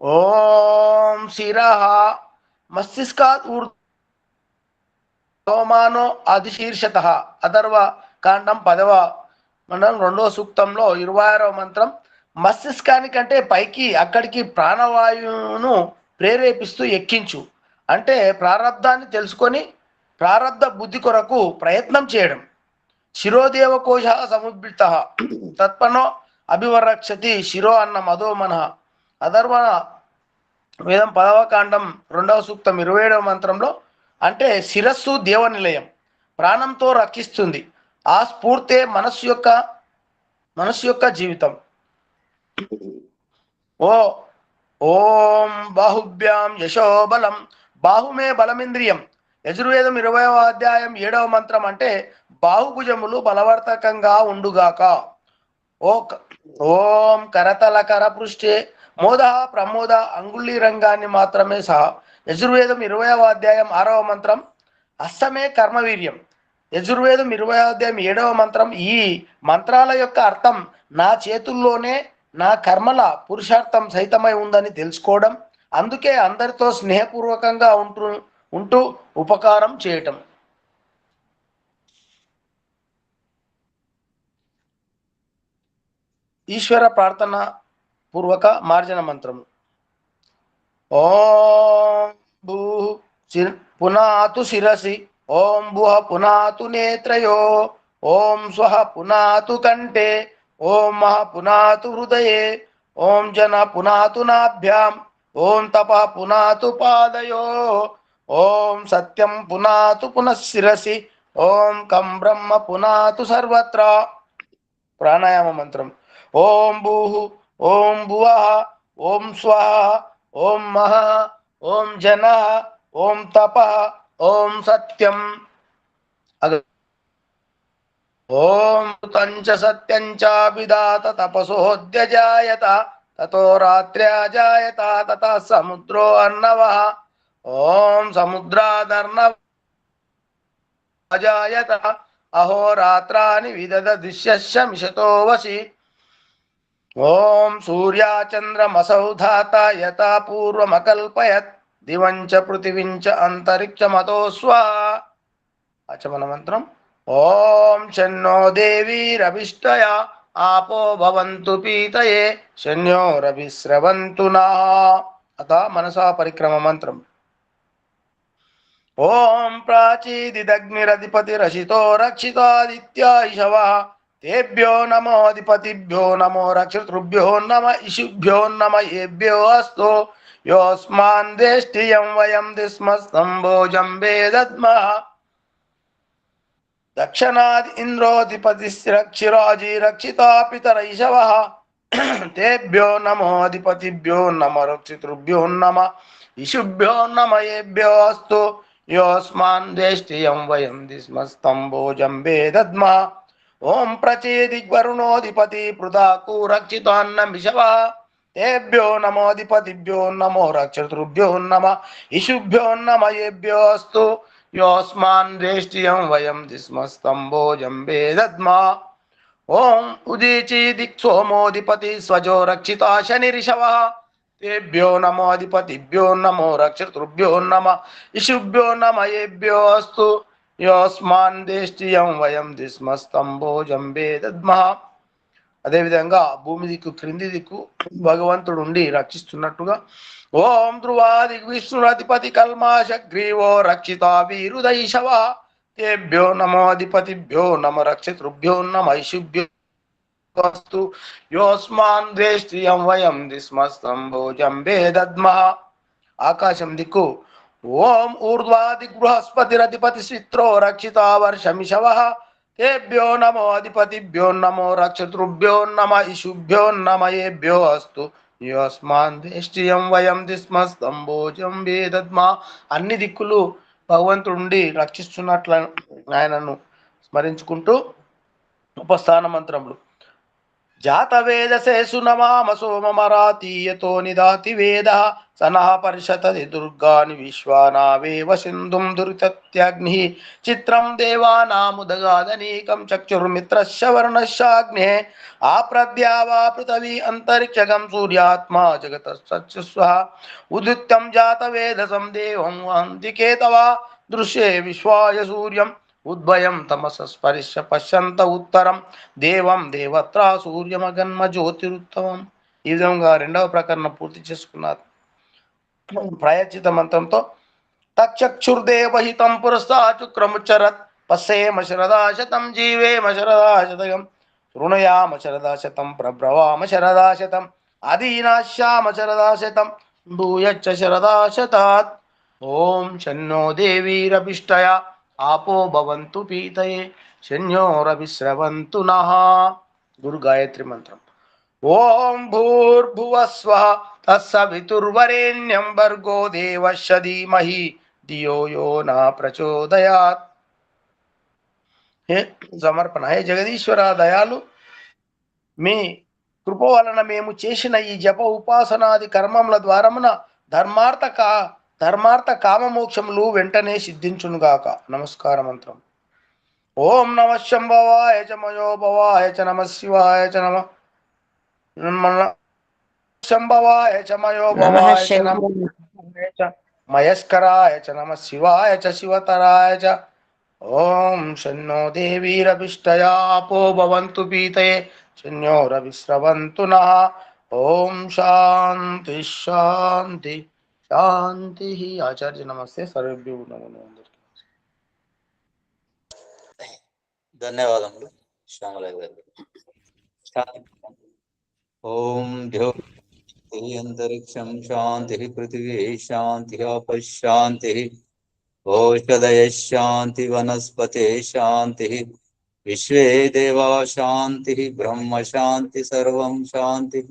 ఓం శిరః మస్తిష్కాత్ ఊర్ధ్వమానో అధిశీర్షతః. అథర్వ కాండం 10వ మండలం 2వ సూక్తంలో 26వ మంత్రం. మస్తిష్కానికంటే పైకి అక్కడికి ప్రాణవాయువును ప్రేరేపిస్తూ ఎక్కించు. అంటే ప్రారబ్ధాన్ని తెలుసుకొని ప్రారబ్ధ బుద్ధి కొరకు ప్రయత్నం చేయడం. శిరోదేవకోశ సముద్భిత తత్పనో అభివరక్షతి శిరో అన్న మధో మనః. అథర్వ వేదం 10వ కాండం 2వ సూక్తం 27వ మంత్రంలో అంటే శిరస్సు దేవ నిలయం, ప్రాణంతో రక్షిస్తుంది. ఆ స్ఫూర్తే మనస్సు యొక్క జీవితం. ఓం బాహుభ్యాం యశోబలం. బాహుమే బలమింద్రియం. యజుర్వేదం 20వ అధ్యాయం 7వ మంత్రం అంటే బాహుభుజములు బలవర్తకంగా ఉండుగాక. ఓం కరతల కరపృష్ఠే మోద ప్రమోద అంగుళీ రంగాన్ని మాత్రమే సహా. యజుర్వేదం 20వ అధ్యాయం 6వ మంత్రం హస్తమే కర్మవీర్యం. యజుర్వేదం 20వ అధ్యాయం 7వ మంత్రం. ఈ మంత్రాల యొక్క అర్థం నా చేతుల్లోనే నా కర్మల పురుషార్థం సైతమై ఉందని తెలుసుకోవడం. అందుకే అందరితో స్నేహపూర్వకంగా ఉంటూ ఉపకారం చేయటం. ఈశ్వర ప్రార్థన పూర్వక మార్జన మంత్రము. ఓం భూ పునాతు శిరసి. ఓం భువ పునాతు నేత్రయో. ఓం స్వః పునాతు కంఠే. ఓం మహ పునాతు హృదయే. ఓం జన పునాతు నాభ్యాం. ఓం తప పునాతు పాదయో. ఓం సత్యం పునాతు పునఃశిరసి. ఓం కం బ్రహ్మ పునాతు సర్వత్ర. ప్రాణాయామ మంత్రం. ఓం భూః. ఓం భువః. ఓం స్వః. ఓం మహః. ఓం జనః. ఓం తపః. ఓం సత్యం. ఓం తంచ సత్యంచ విదాత తపసోద్యజాయత తతో రాత్ర్యాజాయత తతః సముద్రో అర్ణవః. ఓం సముద్రాదర్ణవ అజాయత అహోరాత్రాని విదద దిశ్యస్య మిషతో వసి. ఓం సూర్యాచంద్రమసౌ ధాత యథా పూర్వమకల్పయత్ దివంచ పృథివించ అంతరిక్షమతో స్వాహ. ఆచమన మంత్రం. ఓం శన్నో దేవీరభిష్టయ ఆపో భవంతు పీతయే శన్యో రవిస్రవంతు నః. అత మనసా పరిక్రమ మంత్రం. ఓం ప్రాచీదిదగ్నిరధిపతిరసితో రక్షితాదిత్యా ఇషవః. తేభ్యో నమో అధిపతిభ్యో నమో రక్షతృభ్యో నమ ఇషుభ్యో నమ ఏభ్యో అస్తు. యోస్మాన్ దేష్టియం వయం దిస్మస్తంభోజం వేదద్మః. దక్షిణాది ఇంద్రోధిపతిరక్షిరాజీ రక్షితా పితర ఇషవః. తేభ్యో నమో అధిపతిభ్యో నమ రక్షితృభ్యో నమ ఇషుభ్యో నమ ఏభ్యో అస్తు. యోస్మాన్ దేష్టియం వయం దిస్మస్తంభోజం వేదద్మః. ఓం ప్రచేదిగ్వరుణోధిపతి పృథాకు రక్షితాన్నమిషవః. తేభ్యో నమోధిపతిభ్యో నమో రక్షతృభ్యో నమ ఇషుభ్యో నమ ఏభ్యో అస్తు. యోస్మాన్ దేష్టియం వయం దిస్మస్తంభోజం వేదద్మః. ఓం ఉదీచీ దిక్సోమోధిపతి స్వజో రక్షితా శనిరిషవః. తేభ్యో నమోధిపతిభ్యో నమో రక్షతృభ్యో నమ ఇషుభ్యో నమ ఏభ్యో అస్తు. యోస్మాన్ దేష్టియం వయం దిస్మస్తంభోజం వేదద్మః. అదేవిధంగా భూమి దిక్కు క్రింది దిక్కు భగవంతుడు ఉండి రక్షిస్తున్నట్టుగా. ఓం ధ్రువాదిక్ విష్ణురధిపతి కల్మాశగ్రీవో రక్షితా వీరుదైషవః. తేభ్యో నమోధిపతిభ్యో నమ రక్షతృభ్యో నమ ఇషుభ్యో అస్తు. యోస్మాన్ దేష్టియం వయం దిస్మస్తంభోజం వేదద్మః. ఆకాశం దిక్కు. ఓం ఊర్ధ్వాదిక్ బృహస్పతిరధిపతి స్విత్రో రక్షితా వర్షమిషవః. తేభ్యో నమో అధిపతిభ్యో నమో రక్షతృభ్యో నమ ఇషుభ్యో నమ ఏభ్యో అస్తు. యస్మాన్ దేష్టియం వయం దిస్మస్తంభోజం వేదద్మా. అన్ని దిక్కులు భగవంతుడి రక్షిస్తున్నట్ల ఆయనను స్మరించుకుంటూ ఉపస్థాన మంత్రములు. జాతవేదసేసు నమామ సోమమరాతీయతో నిదాతి వేద సనః పరిషతది దుర్గాని విశ్వానావేవ సింధుం దురితత్యగ్ని చిత్రం దేవానాముదగాదనీకం చక్షుర్మిత్రస్య వర్ణశ్చాగ్నే ఆప్రద్యావా పృథివీ అంతరిక్షగం సూర్యాత్మా జగతస్సస్వ ఉదిత్యం జాతవేదసం దేవం వందికేతవా దృశ్యే విశ్వాయ సూర్యం ఉద్భయం తమసస్పరిశ్య పశ్యంత ఉత్తరం దేవం దేవత్రా సూర్యమగన్మ జ్యోతిరుత్తమం. ఈ విధంగా రెండవ ప్రకరణ పూర్తి చేసుకున్నారు. ప్రాయశ్చిత మంత్రంతో తక్షుర్దేవహితం పురస్తాచుక్రముచ్చరత్ పశ్యేమ శరదాశతం జీవేమ శరదాశతం శృణయామ శరదాశతం ప్రబ్రవామ శరదాశతం అధీనాశ్యామ శరదాశతం భూయచ్చ శరదాశతాత్. ఓం శన్నో దేవీరభిష్టయ ఆపో భవంతు పీతయే శన్యోరవిశ్రవంతు నః. గురు గాయత్రి మంత్రం. ఓం భూర్భువస్వః తత్సవితుర్వరేణ్యం భర్గో దేవస్య ధీమహి ధియో యో న ప్రచోదయాత్. హే సమర్పణ. హే జగదీశ్వర దయాలు, మీ కృప వలన మేము చేసిన ఈ జప ఉపాసనాది కర్మముల ద్వారమున ధర్మార్థ కామమోక్షములు వెంటనే సిద్ధించునుగాక. నమస్కార మంత్రం. ఓం నమ శంభవాయ చ మయోభవాయ చ నమ శివాయ చ నమ శంభవాయ చ మయోభవాయ చ నమ మయస్కరాయ చ నమ శివాయ చ శివతరాయ చ. ఓం శన్నో దేవీరభిష్టయా ఆపో భవంతు పీతయే శన్యోరవిశ్రవంతు నః. ఓం శాంతి శాంతి శాంతి. ఆచార్య నమస్తే. సర్వేభ్యో నమో నమః. ధన్యవాదములు శ్యామలయ్య గారు. ఓం జ్యోతి అంతరిక్షం శాంతి పృథివీ శాంతి ఆపశాంతి ఓషధయ శాంతి వనస్పతే శాంతి విశ్వే దేవా శాంతి బ్రహ్మ శాంతి సర్వం శాంతి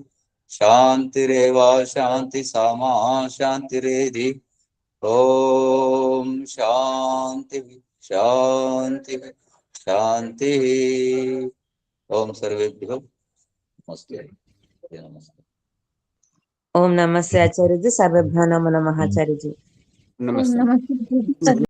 శాంతిరేవా శాంతి సామా శాంతిరేధి. ఓం శాంతి శాంతి శాంతి. ఓం సర్వేభ్యో నమస్తే. నమస్తే. ఓం నమస్తే ఆచార్యజీ. సర్వేభ్యో నమో నమః ఆచార్యజీ. నమస్తే. నమస్తే.